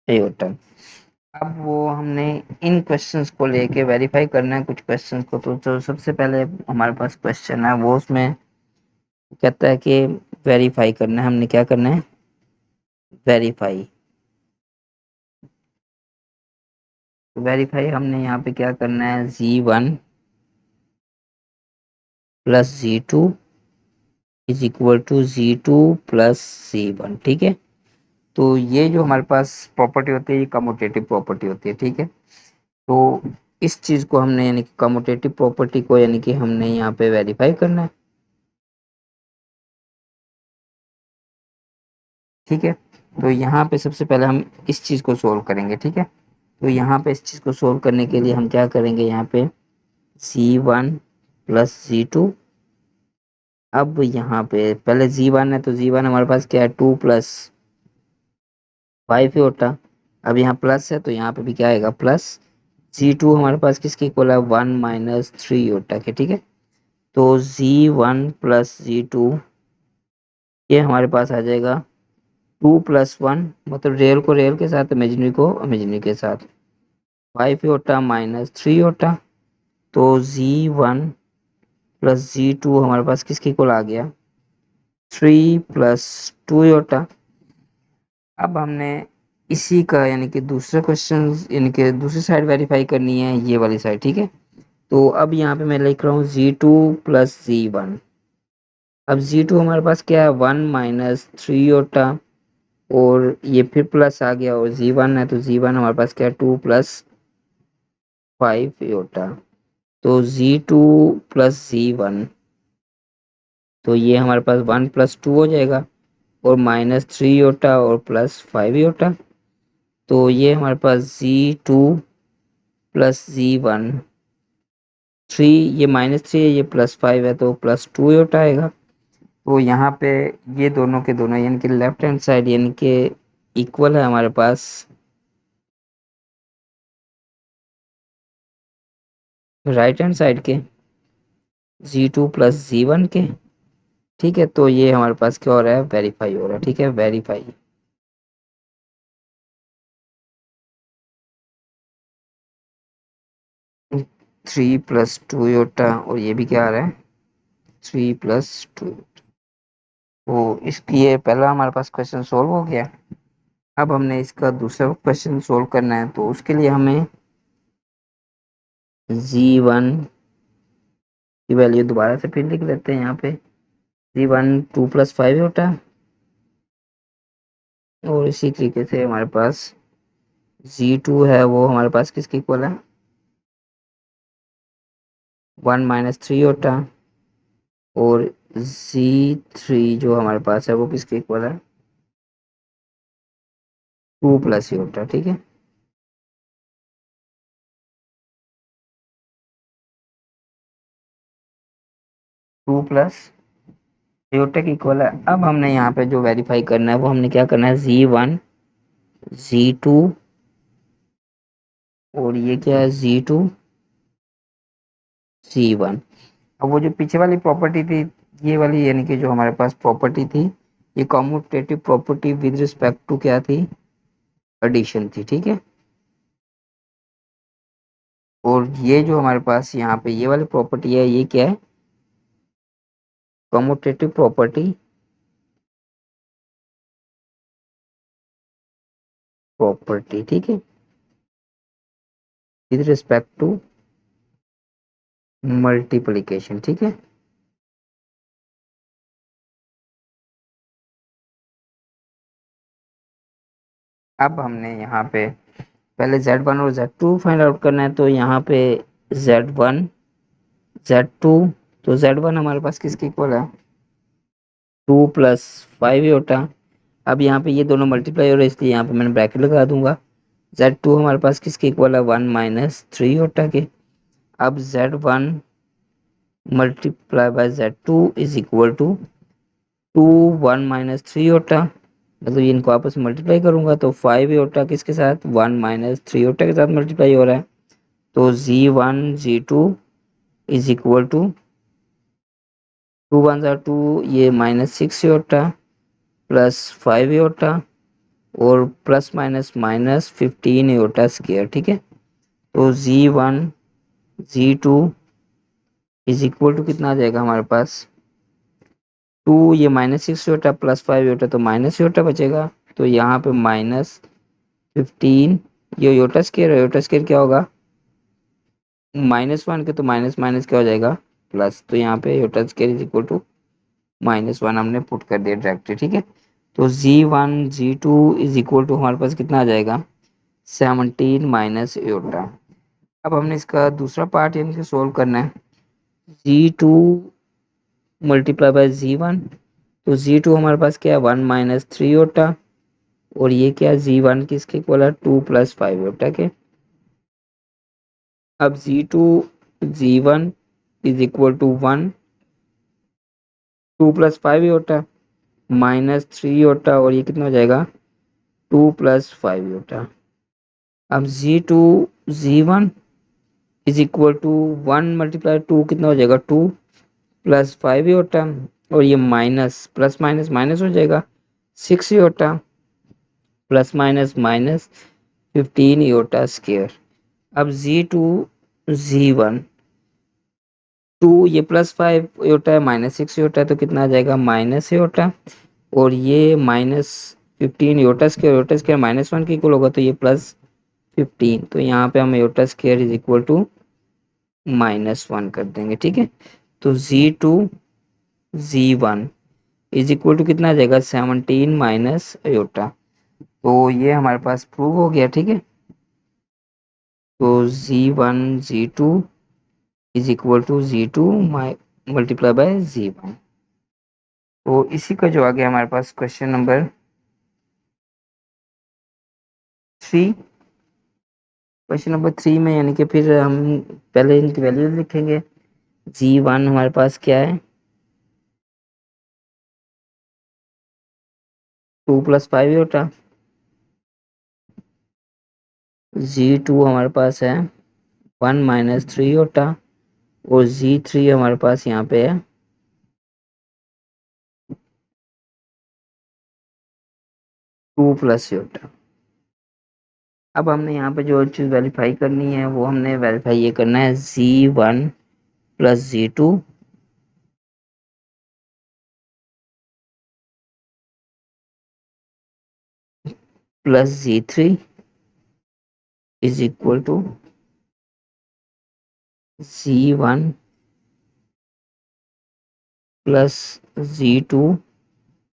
एटा। अब वो हमने इन क्वेश्चंस को लेके वेरीफाई करना है कुछ क्वेश्चंस को। तो जो सबसे पहले हमारे पास क्वेश्चन है वो उसमें कहता है कि वेरीफाई करना है, हमने क्या करना है, वेरीफाई। वेरीफाई हमने यहाँ पे क्या करना है, Z1 plus Z2 is equal to Z2 plus C1। ठीक है, तो ये जो हमारे पास प्रॉपर्टी होती है ये कम्यूटेटिव प्रॉपर्टी होती है। ठीक है, तो इस चीज को हमने यानी कि कम्यूटेटिव प्रॉपर्टी को यानी कि हमने यहाँ पे वेरीफाई करना है। ठीक है, तो यहाँ पे सबसे पहले हम इस चीज को सोल्व करेंगे। ठीक है, तो यहाँ पे इस चीज को सोल्व करने के लिए हम क्या करेंगे, यहाँ पे C1 प्लस Z2। अब यहाँ पे पहले Z1 है तो Z1 हमारे पास क्या है, 2 प्लस 5 एटा। अब यहाँ प्लस है तो यहाँ पे भी क्या आएगा प्लस। Z2 हमारे पास किसके इक्वल है, 1 माइनस 3 एटा के। ठीक है, तो Z1 प्लस Z2 ये हमारे पास आ जाएगा 2+1, मतलब रियल को रियल के साथ, इमेजिनरी को इमेजिनरी के साथ, 5 एटा माइनस 3 एटा। तो Z1 प्लस Z2 हमारे पास किसके इक्वल आ गया, 3+2 एटा। अब हमने इसी का यानी कि दूसरा क्वेश्चन यानी कि दूसरी साइड वेरीफाई करनी है, ये वाली साइड। ठीक है, तो अब यहाँ पे मैं लिख रहा हूँ Z2 प्लस Z1। अब Z2 हमारे पास क्या है, 1 माइनस 3 एटा, और ये फिर प्लस आ गया, और Z1 है तो Z1 हमारे पास क्या है, 2 प्लस 5 एटा। तो Z2 प्लस Z1, तो ये हमारे पास 1+2 हो जाएगा, और -3 एटा और प्लस 5 एटा। तो ये हमारे पास Z2 प्लस Z1, 3 ये -3 है, ये +5 है तो +2 एटा आएगा। तो यहाँ पे ये दोनों के दोनों यानी कि लेफ्ट हैंड साइड यानी कि इक्वल है हमारे पास राइट हैंड साइड के, Z2 प्लस Z1 के। ठीक है, तो ये हमारे पास क्या हो रहा है, वेरीफाई हो रहा है। ठीक है, वेरीफाई। 3+2 एटा, और ये भी क्या आ रहा है, 3+2। तो इसकी ये पहला हमारे पास क्वेश्चन सोल्व हो गया। अब हमने इसका दूसरा क्वेश्चन सोल्व करना है, तो उसके लिए हमें Z1 की वैल्यू दोबारा से फिर लिख लेते हैं यहाँ पे Z1 2 + 5 होता है, और इसी तरीके से हमारे पास Z2 है वो हमारे पास किसके इक्वल है 1 - 3 होता है, और Z3 जो हमारे पास है वो किसके इक्वल है 2 + होता है। ठीक है, 2 + इक्वल है। अब हमने यहाँ पे जो वेरीफाई करना है वो हमने क्या करना है Z1 Z2 और ये क्या है Z2 C1। अब वो जो पीछे वाली प्रॉपर्टी थी, ये वाली यानी कि जो हमारे पास प्रॉपर्टी थी, ये commutative property with respect to क्या थी एडिशन थी। ठीक है, और ये जो हमारे पास यहाँ पे ये वाली प्रॉपर्टी है, ये क्या है कॉम्यूटेटिव प्रॉपर्टी। ठीक है, विद रिस्पेक्ट टू मल्टीप्लिकेशन। ठीक है, अब हमने यहाँ पे पहले Z1 और Z2 फाइंड आउट करना है, तो यहाँ पे Z1 Z2, तो Z1 हमारे पास किसके इक्वल है 2 + 5 होता। अब यहाँ पे ये दोनों मल्टीप्लाई हो रहे हैं, इसलिए यहाँ पे मैंने ब्रैकेट लगा दूंगा। Z2 हमारे पास किसके इक्वल है 1 - 3 होता के। अब Z1 × Z2 is equal to 1 - 3 होता, मतलब इनको आपस में मल्टीप्लाई करूंगा तो 5 होता किसके साथ 1 - 3 होता के साथ मल्टीप्लाई हो रहा है, तो Z1 Z2 is equal to 2 × 1 = 2, ये -6 होता +5 होता, और प्लस माइनस माइनस 15 होता स्क्वायर। ठीक है, तो Z1 Z2 is equal to कितना आ जाएगा हमारे पास 2, ये -6 होता +5 होता तो माइनस होता बचेगा, तो यहाँ पे -15, ये योटा स्क्वायर है, योटा स्क्वायर क्या होगा -1 के, तो माइनस माइनस क्या हो जाएगा प्लस, तो यहाँ पे iota square is equal to -1 हमने पुट कर दिया डायरेक्टली। ठीक है, तो Z1 Z2 is equal to हमारे पास कितना आ जाएगा 17 - योटा। अब हमने इसका दूसरा पार्ट यानी कि सोल्व करना है Z2 × Z1, तो Z2 हमारे पास क्या है 1 - 3 होता, और ये क्या है Z1 किसके इक्वल है 2 + 5 होता के। अब Z2 Z1 is equal to 1, 2 + 5 होता -3 होता, और ये कितना हो जाएगा 2 + 5 होता। अब Z1 इज इक्वल टू 1 × 2 कितना हो जाएगा 2 + 5 होता, और ये माइनस प्लस माइनस माइनस हो जाएगा 6 होता, ±-15 होता स्क्वायर। अब Z1 2, ये +5 होता है -6 होता है, तो कितना आ जाएगा माइनस होता, और ये -15 योटा स्क्वायर -1 के इक्वल होगा, तो ये +15, तो यहाँ पे हम iota square is equal to -1 कर देंगे। ठीक है, तो Z2 Z1 is equal to कितना आ जाएगा 17 माइनस योटा, तो ये हमारे पास प्रूव हो गया। ठीक है, तो Z1 Z2 is equal to Z2 × Z1। तो इसी का जो आ गया हमारे पास क्वेश्चन नंबर 3। क्वेश्चन नंबर 3 में यानी कि फिर हम पहले इनकी वैल्यूज लिखेंगे। Z1 हमारे पास क्या है 2 + 5 होता, Z2 हमारे पास है 1 - 3 होता, और Z3 हमारे पास यहाँ पे है 2 + होता। अब हमने यहाँ पे जो चीज़ वेरीफाई करनी है वो हमने वेरीफाई ये करना है Z1 + Z2 + Z3 is equal to Z1 plus Z2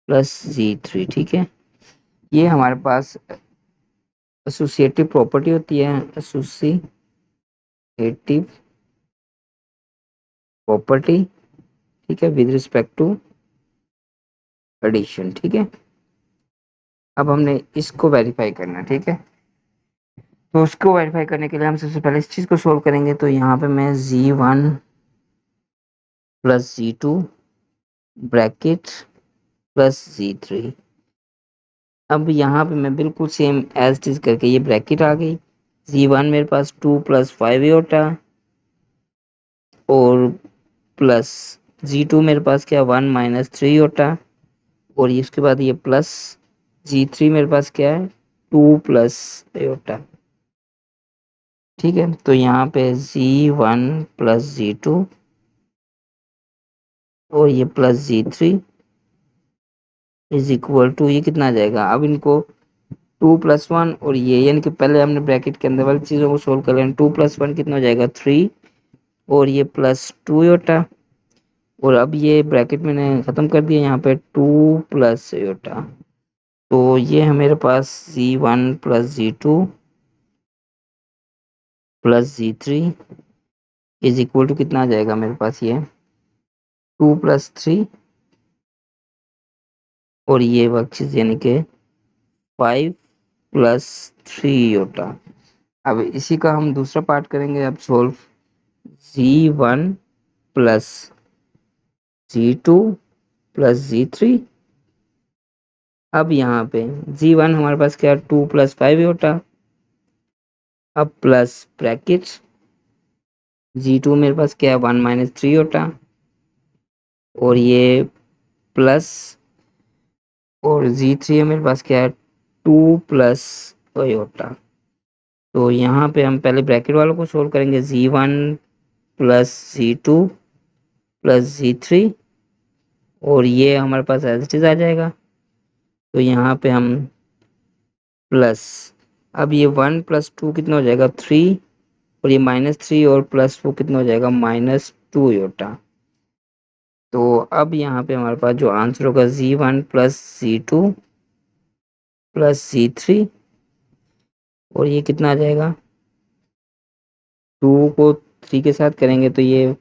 plus Z3। ठीक है, ये हमारे पास एसोसिएटिव प्रॉपर्टी होती है, एसोसिएटिव प्रॉपर्टी। ठीक है, विद रिस्पेक्ट टू एडिशन। ठीक है, अब हमने इसको वेरीफाई करना है। ठीक है, तो उसको वेरीफाई करने के लिए हम सबसे पहले इस चीज को सोल्व करेंगे। तो यहाँ पे मैं Z1 plus Z2 bracket plus Z3। अब यहाँ पे मैं बिल्कुल सेम एज इट इज करके, ये ब्रैकेट आ गई। Z1 मेरे पास 2 प्लस 5 होता, और प्लस Z2 मेरे पास क्या 1 माइनस 3 होता, और ये उसके बाद ये प्लस Z3 मेरे पास क्या है 2 प्लस होता। ठीक है, तो यहाँ पे Z1 प्लस Z2 और ये plus Z3 is equal to, ये कितना आ जाएगा। अब इनको 2 प्लस 1 और ये, यानी कि पहले हमने ब्रैकेट के अंदर वाली चीजों को सोल्व कर लेना। 2 प्लस 1 कितना हो जाएगा 3, और ये +2 योटा, और अब ये ब्रैकेट मैंने खत्म कर दिया, यहाँ पे 2 प्लस योटा। तो ये है मेरे पास Z1 plus Z2 plus Z3 is equal to कितना आ जाएगा मेरे पास, ये 2 प्लस 3 और ये बख्शिश यानी कि 5 प्लस 3 योटा। अब इसी का हम दूसरा पार्ट करेंगे अब solve. Z1 plus Z2 plus Z3। अब यहाँ पे Z1 हमारे पास क्या 2 प्लस 5 होता, अब प्लस ब्रैकेट Z2 मेरे पास क्या 1 माइनस 3 होता, और ये प्लस, और Z3 है मेरे पास क्या है 2 प्लस होता। तो यहाँ पे हम पहले ब्रैकेट वालों को सोल्व करेंगे। Z1 plus Z2 plus Z3, और ये हमारे पास एज इट इज आ जाएगा। तो यहाँ पे हम प्लस, अब ये 1 प्लस 2 कितना हो जाएगा 3, और ये -3 और +4 कितना हो जाएगा -2 योटा। तो अब यहाँ पे हमारे पास जो आंसर होगा Z1 plus Z2 plus Z3, और ये कितना आ जाएगा 2 को 3 के साथ करेंगे तो ये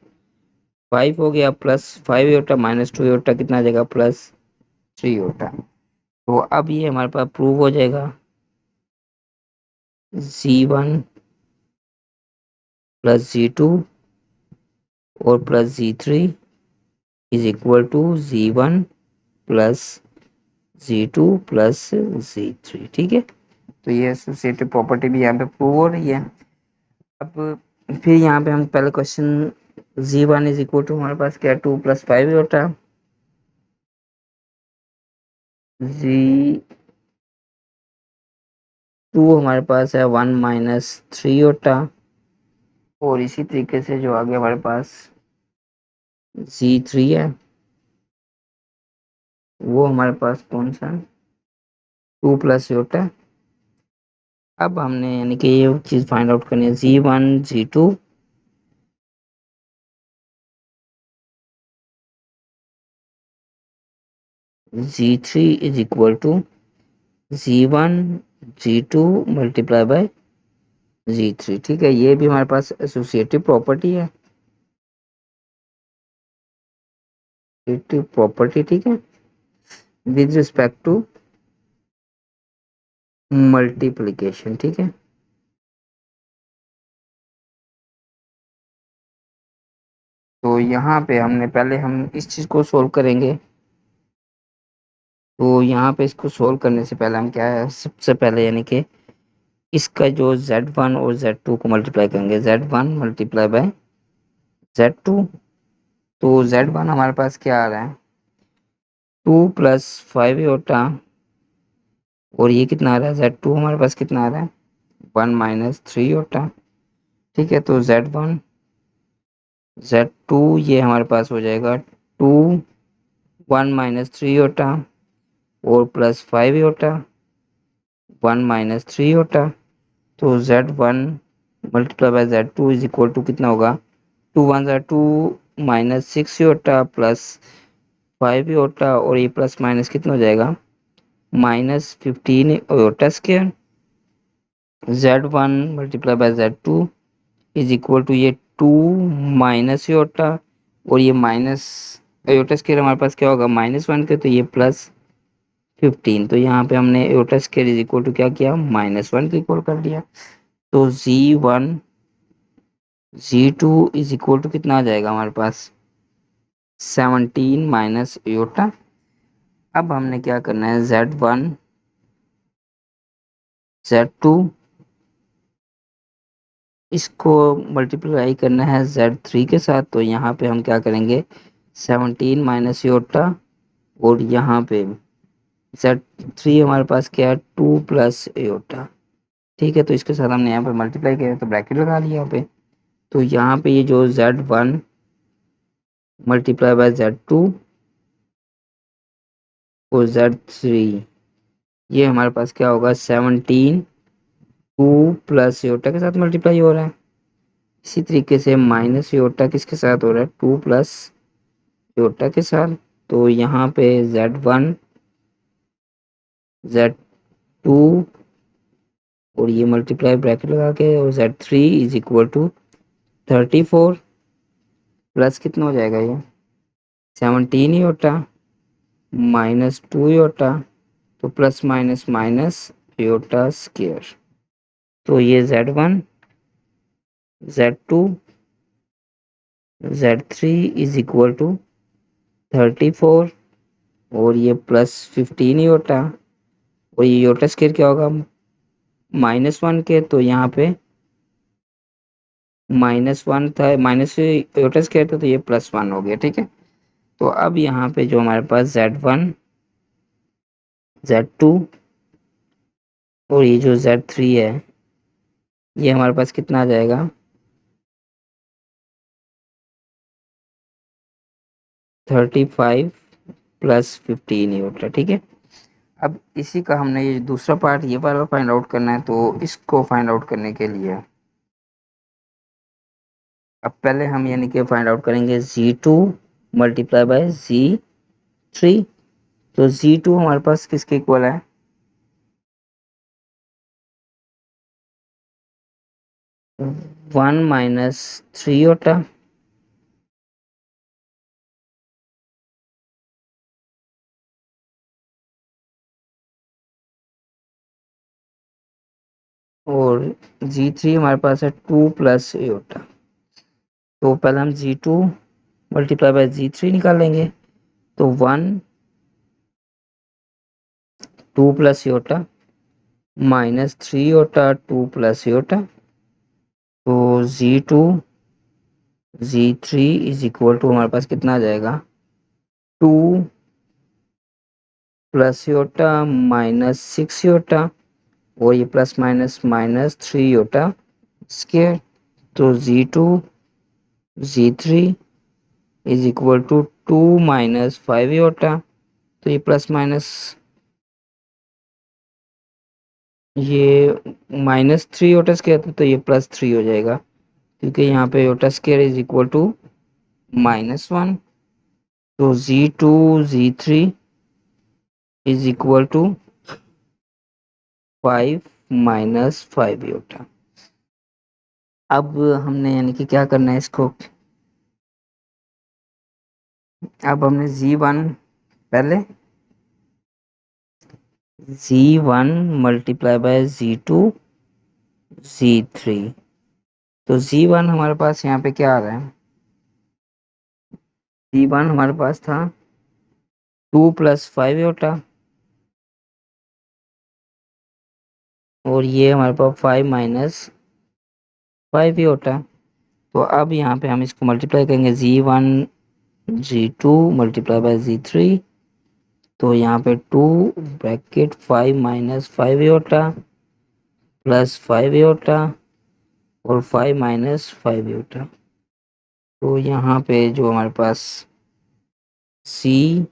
5 हो गया, +5 योटा -2 योटा कितना आ जाएगा +3 योटा। तो अब ये हमारे पास प्रूव हो जाएगा Z1 प्लस Z2 और plus Z3 is equal to Z1 plus Z2 plus Z3। ठीक है, तो ये एसोसिएटिव प्रॉपर्टी भी यहाँ पे प्रूव हो रही है। अब फिर यहाँ पे हम पहले question Z1 is equal to हमारे पास क्या 2 प्लस 5 होता है, Z2 हमारे पास है 1 माइनस 3 होता, और इसी तरीके से जो आगे हमारे पास Z3 है वो हमारे पास कौन सा 2 प्लस होता है। अब हमने यानी कि ये चीज फाइंड आउट करनी है Z1 Z2 Z3 is equal to Z1 Z2 multiply by Z3। ठीक है, ये भी हमारे पास एसोसिएटिव प्रॉपर्टी है, एसोसिएटिव प्रॉपर्टी। ठीक है, विद रिस्पेक्ट टू मल्टीप्लिकेशन। ठीक है, तो यहाँ पे हमने पहले हम इस चीज को सोल्व करेंगे। तो यहाँ पे इसको सोल्व करने से पहले हम क्या है, सबसे पहले यानी कि इसका जो Z1 और Z2 को मल्टीप्लाई करेंगे, Z1 मल्टीप्लाई बाय Z2। तो Z1 हमारे पास क्या आ रहा है 2 प्लस 5 होता, और ये कितना आ रहा है Z2 हमारे पास कितना आ रहा है 1 माइनस 3 होता। ठीक है, तो Z1 Z2 ये हमारे पास हो जाएगा 2 1 माइनस 3 होता, और +5 होता 1 माइनस 3 होता। तो Z1 multiply by Z2 is equal to कितना होगा 2 1 2 -6 होता, 5 योटा और ये प्लस माइनस कितना हो जाएगा, -15 iota square Z1 multiply by Z2 is equal to ये 2 माइनस योटा और ये माइनस योटा स्क्वायर हमारे पास क्या होगा -1 के, तो ये +15। तो यहाँ पे हमने iota square is equal to क्या किया, -1 के इक्वल कर दिया। तो Z2 इज इक्वल टू कितना आ जाएगा हमारे पास 17 माइनस योटा। अब हमने क्या करना है, Z1 Z2 इसको मल्टीप्लाई करना है Z3 के साथ। तो यहाँ पे हम क्या करेंगे 17 माइनस योटा और यहाँ पे Z3 हमारे पास क्या है 2 प्लस योटा। ठीक है, तो इसके साथ हमने यहाँ पे मल्टीप्लाई किया तो ब्रैकेट लगा लिया यहाँ पे। तो यहाँ पे ये जो Z1 मल्टीप्लाई बाय Z2 और Z3 ये हमारे पास क्या होगा 17 2 प्लस योटा के साथ मल्टीप्लाई हो रहा है। इसी तरीके से माइनस योटा किसके साथ हो रहा है 2 प्लस योटा के साथ। तो यहाँ पे Z1 Z2 और ये मल्टीप्लाई ब्रैकेट लगा के और Z3 is equal to 34 plus कितना हो जाएगा ये 17 योटा -2 योटा, तो plus minus minus iota square. तो ये Z1 Z2 Z3 is equal to 34 और ये +15 योटा और ये योटा स्क्वायर क्या होगा -1 के, तो यहाँ पे -1 था, माइनस योटा स्क्वायर था तो ये +1 हो गया। ठीक है, तो अब यहाँ पे जो हमारे पास Z1 Z2 और ये जो Z3 है ये हमारे पास कितना आ जाएगा 35 + 15 योटा। ठीक है, अब इसी का हमने ये दूसरा पार्ट ये वाला फाइंड आउट करना है। तो इसको फाइंड आउट करने के लिए अब पहले हम यानी कि फाइंड आउट करेंगे Z2 मल्टीप्लाई बाय Z3। तो Z2 हमारे पास किसके इक्वल है 1 - 3 योटा और Z3 हमारे पास है 2 प्लस योटा। तो पहले हम Z2 मल्टीप्लाई बाय Z3 निकाल लेंगे। तो 1 2 plus iota -3 iota 2 plus iota. तो Z2 Z3 is equal to हमारे पास कितना आ जाएगा 2 प्लस योटा -6 योटा और ये प्लस माइनस -3 योटा स्क्वायर। तो Z2 Z3 is equal to 2 - 5 iota. तो ये प्लस माइनस ये -3 योटा स्क्वायर तो ये +3 हो जाएगा क्योंकि यहाँ पे iota square is equal to -1। तो Z2 Z3 is equal to 5 - 5 Yotta. अब हमने यानी कि क्या करना है इसको, अब हमने Z1 पहले Z1 multiply by Z2 Z3। तो Z1 हमारे पास यहाँ पे क्या आ रहा है Z1 हमारे पास था 2 + 5 योटा और ये हमारे पास 5 - 5 योटा। तो अब यहाँ पे हम इसको मल्टीप्लाई करेंगे Z1 Z2 multiply by Z3। तो यहाँ पे 2 ब्रैकेट 5 - 5 योटा प्लस 5 योटा और 5 - 5 योटा। तो यहाँ पे जो हमारे पास C1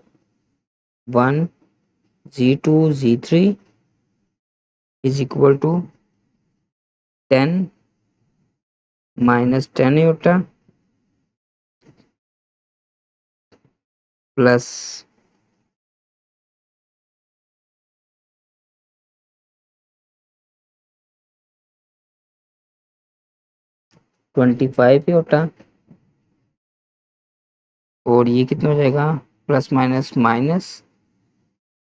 Z2 Z3 is equal to 10 - 10 iota plus 25 ही होता, और ये कितना हो जाएगा, plus minus minus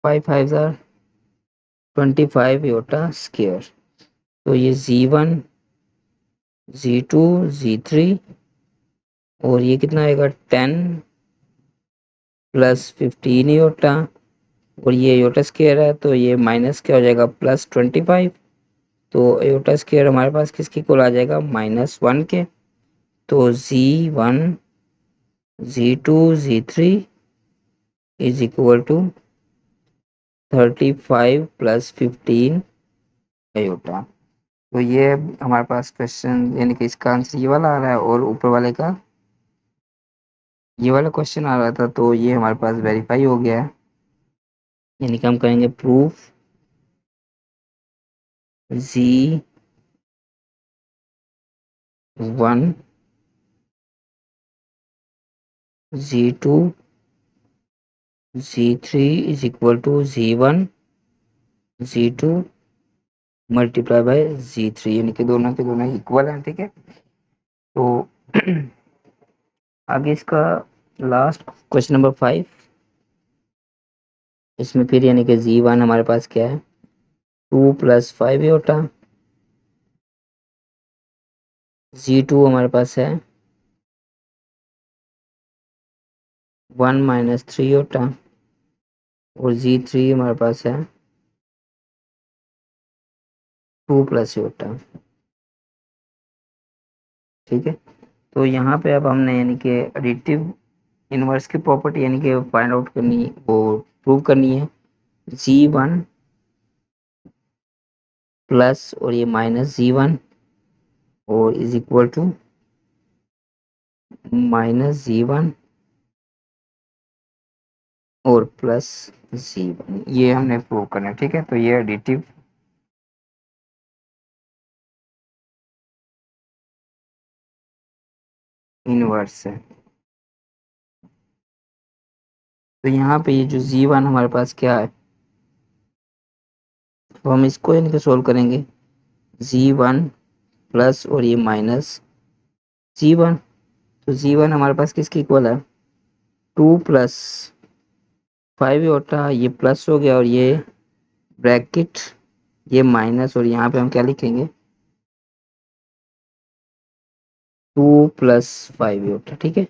5 5 25 iota square. तो ये Z1 Z2 Z3, और ये कितना आएगा 10 प्लस 15 योटा, और ये योटा स्क्वायर है तो ये माइनस क्या हो जाएगा, प्लस 25। तो योटा स्क्वायर हमारे पास किसकी इक्वल आ जाएगा, -1 के। तो Z1 Z2 Z3 is equal to 35 plus 15 iota. तो ये हमारे पास क्वेश्चन, यानी कि इसका आंसर ये वाला आ रहा है, और ऊपर वाले का ये वाला क्वेश्चन आ रहा था, तो ये हमारे पास वेरीफाई हो गया है। यानी कि हम करेंगे proof Z1 Z2 Z3 is equal to Z1 Z2 multiply by Z3, यानी कि दोनों के दोनों इक्वल हैं, ठीक है। तो आगे इसका लास्ट क्वेश्चन नंबर 5, इसमें फिर यानी कि Z1 हमारे पास क्या है, 2 प्लस 5 योटा, Z2 हमारे पास है 1 माइनस 3 योटा, और Z3 हमारे पास है 2 प्लस योटा, ठीक है। तो यहाँ पे अब हमने यानी कि एडिटिव इनवर्स की प्रॉपर्टी यानी कि फाइंड आउट करनी, वो प्रूव करनी है। Z1 प्लस और ये माइनस Z1 और इज इक्वल टू -Z1 और प्लस Z1, ये हमने प्रूव करना है, ठीक है। तो ये एडिटिव इनवर्स है। तो यहाँ पे ये जो Z1 हमारे पास क्या है, तो हम इसको यानी कि सोल्व करेंगे। Z1 प्लस और ये माइनस Z1, तो Z1 हमारे पास किसकी इक्वल है, 2 प्लस 5 होता, ये प्लस हो गया, और ये ब्रैकेट ये माइनस, और यहाँ पे हम क्या लिखेंगे, 2 प्लस 5 होता, ठीक है।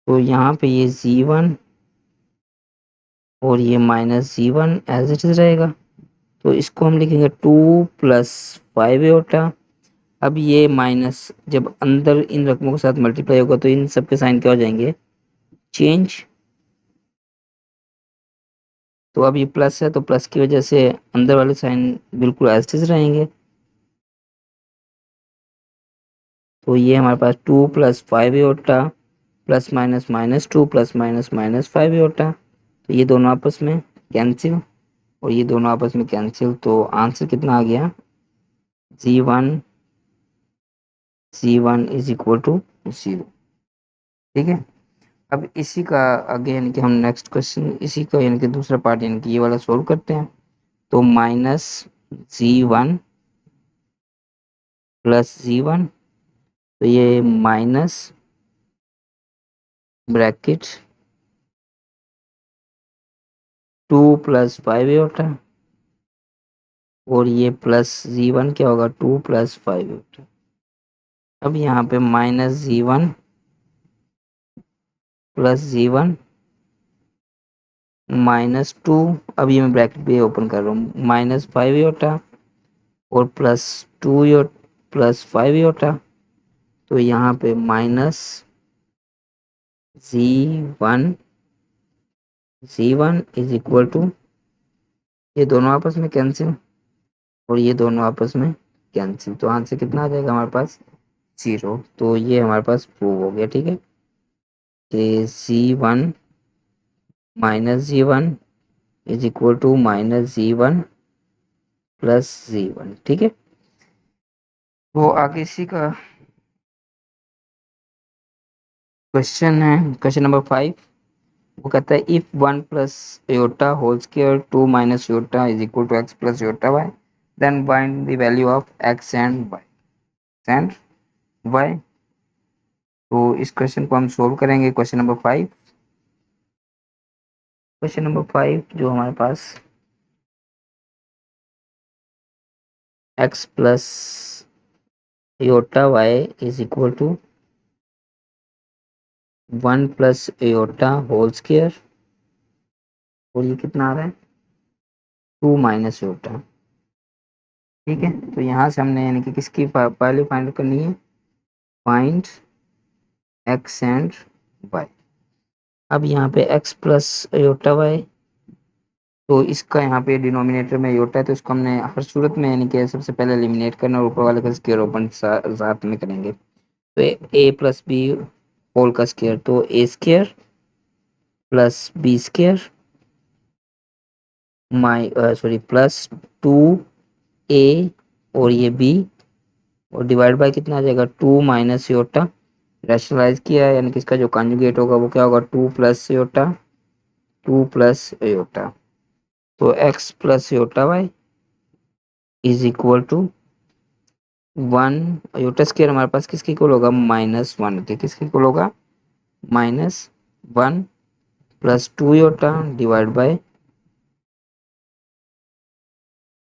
तो यहाँ पे ये Z1 और ये -Z1 एज इट इज रहेगा, तो इसको हम लिखेंगे 2 प्लस 5 होता। अब ये माइनस जब अंदर इन रकमों के साथ मल्टीप्लाई होगा तो इन सब के साइन क्या हो जाएंगे, चेंज। तो अब ये प्लस है तो प्लस की वजह से अंदर वाले साइन बिल्कुल एज इट इज रहेंगे। तो ये हमारे पास 2 प्लस 5 होता, plus minus minus 2 plus minus minus 5 होता। तो ये दोनों आपस में कैंसिल, और ये दोनों आपस में कैंसिल, तो आंसर कितना आ गया, C1 इज इक्वल टू 0, ठीक है। अब इसी का आगे यानी कि हम नेक्स्ट क्वेश्चन इसी का यानी कि दूसरा पार्ट यानी कि ये वाला सोल्व करते हैं। तो -Z1 प्लस Z1, तो ये माइनस ब्रैकेट 2 प्लस 5 होता है, और ये प्लस Z1 क्या होगा, 2 प्लस 5 होता है। अब यहाँ पे -Z1 प्लस Z1 -2, अब ये मैं ब्रैकेट भी ओपन कर रहा हूँ, -5 होता और +2 प्लस 5 होता। तो यहाँ पे -Z1 इज इक्वल टू, ये दोनों आपस में कैंसिल और ये दोनों आपस में कैंसिल, तो आंसर कितना आ जाएगा हमारे पास, 0। तो ये हमारे पास प्रूव हो गया, ठीक है, कि Z1 -Z1 is equal to -Z1 plus Z1, ठीक है। वो आगे इसी का क्वेश्चन है, क्वेश्चन नंबर 5। वो कहता है if 1 plus iota whole square 2 minus iota is equal to x plus iota y, then find the value of x and y. तो इस क्वेश्चन को हम सोल्व करेंगे। क्वेश्चन नंबर 5, क्वेश्चन नंबर 5 जो हमारे पास x plus iota y is equal to 1 plus iota whole square, और ये कितना आ रहा है 2 माइनस योटा। ठीक है, तो यहाँ से हमने यानी कि किसकी पहले फाइंड करनी है, फाइंड एक्स एंड वाई। अब यहाँ पे एक्स प्लस योटा वाई, तो इसका यहाँ पे डिनोमिनेटर में योटा है, तो इसको हमने हर सूरत में यानी कि सबसे पहले एलिमिनेट करना और ऊपर वाले का स्क्वायर ओपन साथ में करेंगे। तो ए प्लस बी होल का स्क्वायर, तो a square plus b square sorry plus 2a और ये b, और डिवाइड बाय कितना आ जाएगा 2 माइनस योटा। रैशनलाइज किया यानी कि इसका जो कॉन्जुगेट होगा वो क्या होगा 2 प्लस योटा, 2 प्लस योटा। तो x plus iota y is equal to 1 iota square हमारे पास किसके इक्वल होगा -1 के, किसके इक्वल होगा -1 plus 2 iota divide by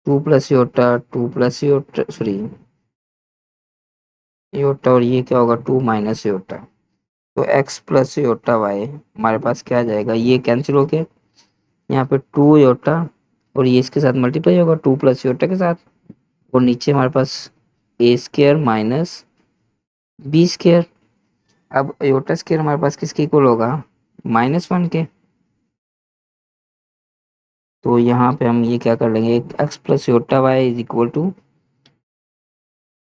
2 plus iota, 2 plus iota sorry iota, और ये क्या होगा 2 माइनस योटा। तो x प्लस योटा वाई हमारे पास क्या आ जाएगा, ये कैंसिल हो गया, यहाँ पे 2 योटा और ये इसके साथ मल्टीप्लाई होगा 2 प्लस योटा के साथ, और नीचे हमारे पास ए स्क्वायर माइनस बी स्क्वायर। अब योटा स्क्वायर हमारे पास किसके इक्वल होगा -1 के, तो यहाँ पे हम ये क्या कर लेंगे x plus iota y is equal to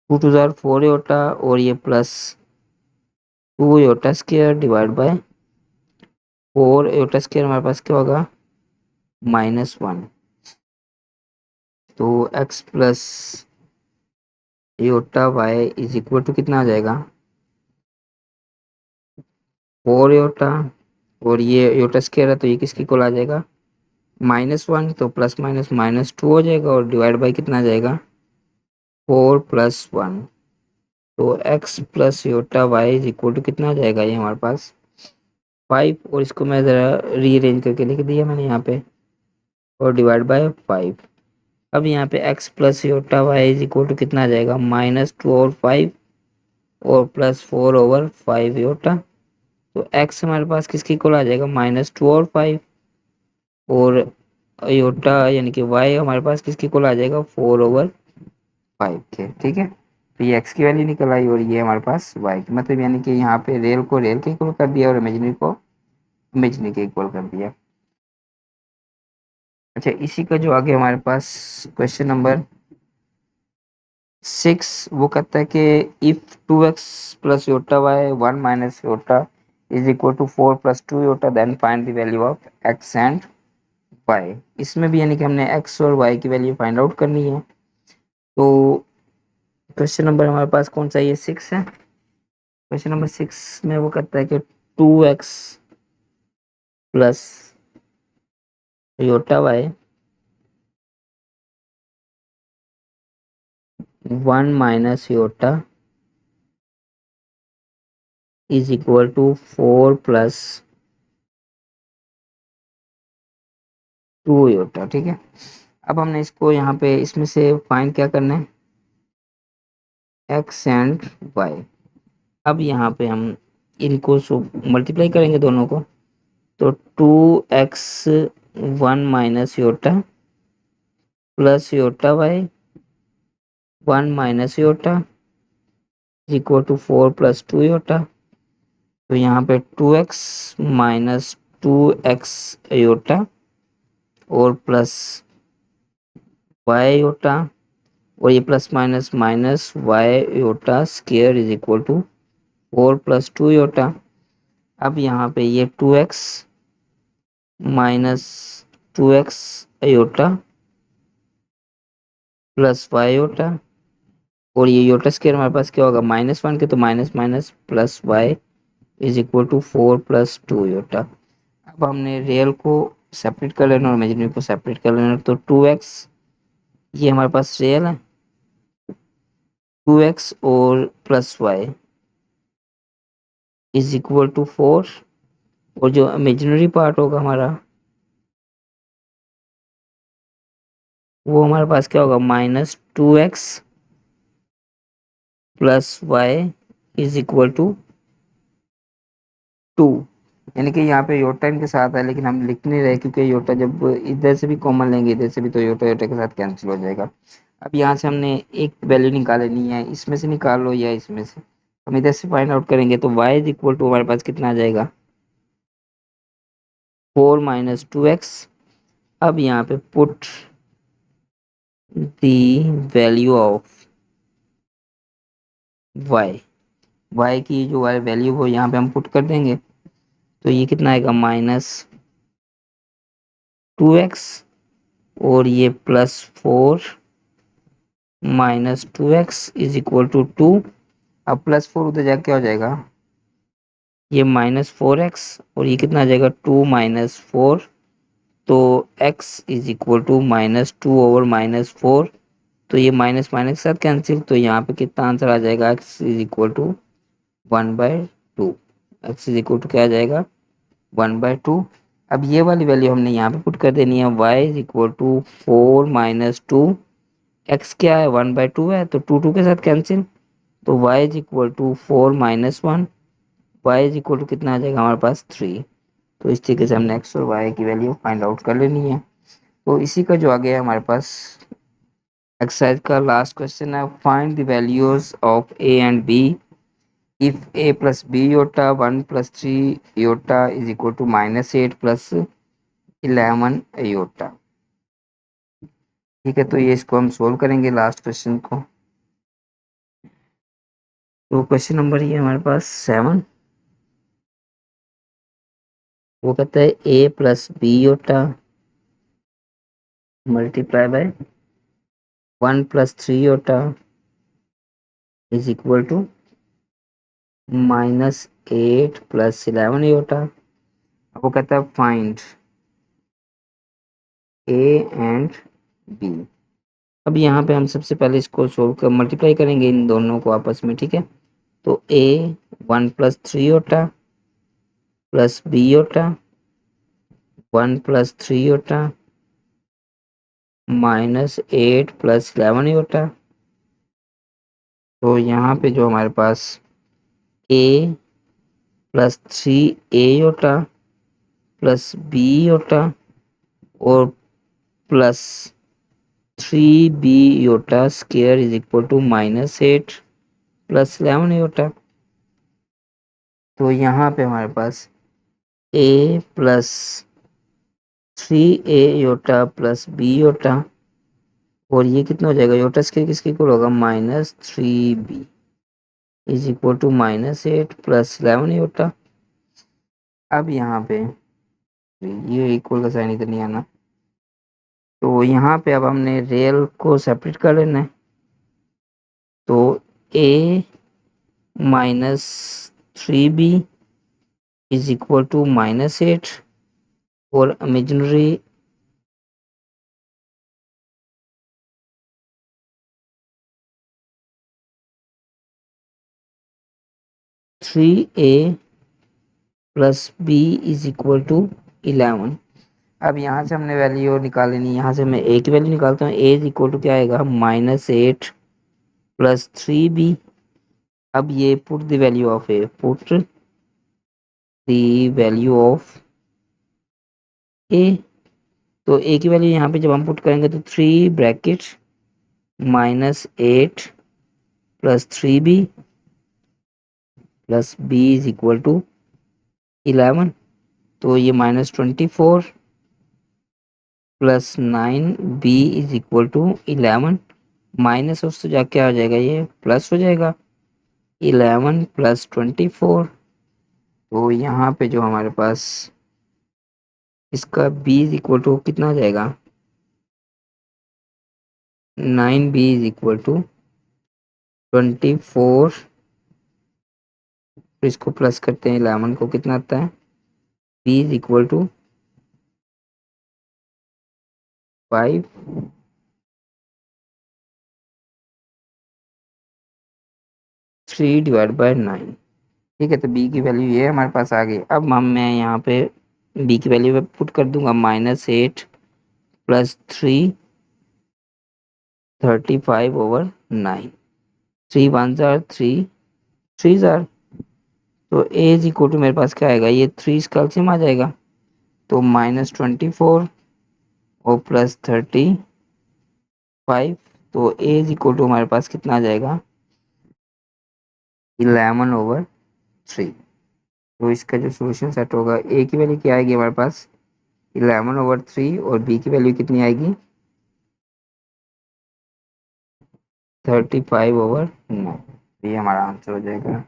2 to जार 4 योटा, और ये plus 2 iota square divide by 4 iota square हमारे पास क्या होगा -1। तो x plus iota y is equal to कितना आ जाएगा 4 योटा, और ये योटा स्क्वायर है तो ये किसकी इक्वल आ जाएगा -1, तो प्लस माइनस -2 हो जाएगा, और डिवाइड बाई कितना आ जाएगा 4 प्लस 1। तो x plus iota y is equal to कितना आ जाएगा ये हमारे पास 5, और इसको मैं ज़रा रीअरेंज करके लिख दिया मैंने यहाँ पे, और डिवाइड बाय 5। अब यहाँ पे x plus iota y is equal to कितना आ जाएगा -2 और 5 और प्लस 4 ओवर 5 योटा। तो x हमारे पास किसकी इक्वल आ जाएगा -2 और 5, और योटा यानी कि y हमारे पास किसकी इक्वल आ जाएगा 4 ओवर 5 के। ठीक है, तो ये x की वैल्यू निकल आई, और ये हमारे पास y की, मतलब यानी कि यहाँ पे रियल को रियल के इक्वल कर दिया और इमेजिनरी को इमेजिनरी के इक्वल कर दिया। अच्छा, इसी का जो आगे हमारे पास क्वेश्चन नंबर 6, वो कहता है कि if 2x plus iota y 1 minus iota is equal to 4 plus 2 iota, then find the value of x and y। इसमें भी यानी कि हमने x और y की वैल्यू फाइंड आउट करनी है। तो क्वेश्चन नंबर हमारे पास कौन सा, ये 6 है। क्वेश्चन नंबर 6 में वो कहता है कि 2x plus iota y 1 minus iota is equal to 4 plus 2 iota. ठीक है, अब हमने इसको यहाँ पे इसमें से फाइंड क्या करना है x एंड y। अब यहाँ पे हम इनको मल्टीप्लाई करेंगे दोनों को, तो 2x 1 minus iota plus iota y 1 minus iota equal to 4 plus 2 iota. तो यहाँ पे 2x माइनस 2x योटा और प्लस y योटा, और ये plus minus minus y iota square is equal to 4 plus 2 iota. अब यहाँ पे ये 2x minus 2x iota plus y iota, और ये योटा स्क्वायर हमारे पास क्या होगा -1 के, तो minus minus plus y is equal to 4 plus 2 iota. अब हमने रियल को सेपरेट कर लेना और इमेजिनरी को सेपरेट कर लेना। तो 2x ये हमारे पास रियल है, 2x और plus y is equal to 4, और जो इमेजिनरी पार्ट होगा हमारा वो हमारे पास क्या होगा, -2x plus y is equal to 2। यानी कि यहाँ पे योटा इनके साथ है, लेकिन हम लिख नहीं रहे क्योंकि योटा जब इधर से भी कॉमन लेंगे इधर से भी तो योटा योटा के साथ कैंसिल हो जाएगा। अब यहाँ से हमने एक वैल्यू निकालनी है, इसमें से निकाल लो या इसमें से, हम इधर से फाइंड आउट करेंगे। तो y इज इक्वल टू हमारे पास कितना आ जाएगा, 4 माइनस 2x। अब यहाँ पे put the value of y की जो वैल्यू वो यहाँ पे हम पुट कर देंगे। तो ये कितना आएगा, -2x और ये +4 -2x इज इक्वल टू 2। अब +4 उधर जाके क्या हो जाएगा, ये -4x और ये कितना आ जाएगा, 2 -4। तो x is equal to -2 over -4। तो ये माइनस माइनस के साथ कैंसिल, तो यहाँ पे कितना आंसर आ जाएगा, x is equal to 1/2। x is equal to क्या आ जाएगा, 1/2। अब ये वाली वैल्यू हमने यहाँ पे पुट कर देनी है, y is equal to 4 - 2। x क्या है, 1/2 है, तो 2 2 के साथ कैंसिल। तो y is equal to 4 - 1, y is equal to कितना आ जाएगा हमारे पास, 3। तो इस तरीके से हमने x और y की वैल्यू फाइंड आउट कर लेनी है। तो इसी का जो आगे है हमारे पास एक्सरसाइज का लास्ट क्वेश्चन है, find the values of a and b if a plus b iota 1 plus 3 iota is equal to -8 plus 11 iota। ठीक है, तो ये इसको हम सोल्व करेंगे लास्ट क्वेश्चन को। तो क्वेश्चन नंबर ये हमारे पास 7, वो कहता है a plus b iota multiply by 1 plus 3 iota is equal to -8 plus 11 iota। अब वो कहता है फाइंड a एंड b। अब यहाँ पे हम सबसे पहले इसको सोल्व कर मल्टीप्लाई करेंगे इन दोनों को आपस में। ठीक है, तो a 1 plus 3 iota plus b iota 1 plus 3 iota -8 plus 11 iota। तो यहाँ पे जो हमारे पास a plus 3 a iota plus b iota और plus 3b iota square is equal to -8 plus 11 iota। तो यहाँ पे हमारे पास a plus 3a iota plus b iota और ये कितना हो जाएगा, योटा स्क्वायर किसके इक्वल होगा, -3b is equal to -8 plus 11 iota. अब यहाँ पे ये इक्वल का साइन इधर नहीं आना, तो यहाँ पे अब हमने रियल को सेपरेट कर लेना है। तो a -3b is equal to -8 और imaginary three a plus b is equal to 11। अब यहाँ से हमने वैल्यू निकालनी, यहाँ से मैं a की वैल्यू निकालता हूँ, a इज इक्वल टू क्या आएगा, -8 प्लस 3b। अब ये put the value of a, put the value of a। तो a की वैल्यू यहाँ पे जब हम पुट करेंगे तो 3 bracket -8 plus 3b plus b is equal to 11। तो ये -24 plus 9b is equal to 11। Minus उससे जाके आ जाएगा, ये प्लस हो जाएगा, 11 प्लस 24। तो यहाँ पे जो हमारे पास इसका b इज इक्वल टू कितना आ जाएगा, 9b इज इक्वल टू 24। इसको प्लस करते हैं 11 को, कितना आता है बी इज इक्वल टू 5 3/9। ठीक है, तो बी की वैल्यू ये हमारे पास आ गई। अब मैं यहाँ पे बी की वैल्यू पे पुट कर दूंगा -8 + 3 35/9। 3 1 जार 3 3 जार, तो ए इज इक्वल टू मेरे पास क्या आएगा, ये 3 इसका एलसीएम आ जाएगा, तो -24 और +35, तो ए इज इक्वल टू हमारे पास कितना आ जाएगा, 11/3। तो इसका जो सोल्यूशन सेट होगा, ए की वैल्यू क्या आएगी हमारे पास 11/3 और बी की वैल्यू कितनी आएगी 35/9। ये हमारा आंसर हो जाएगा।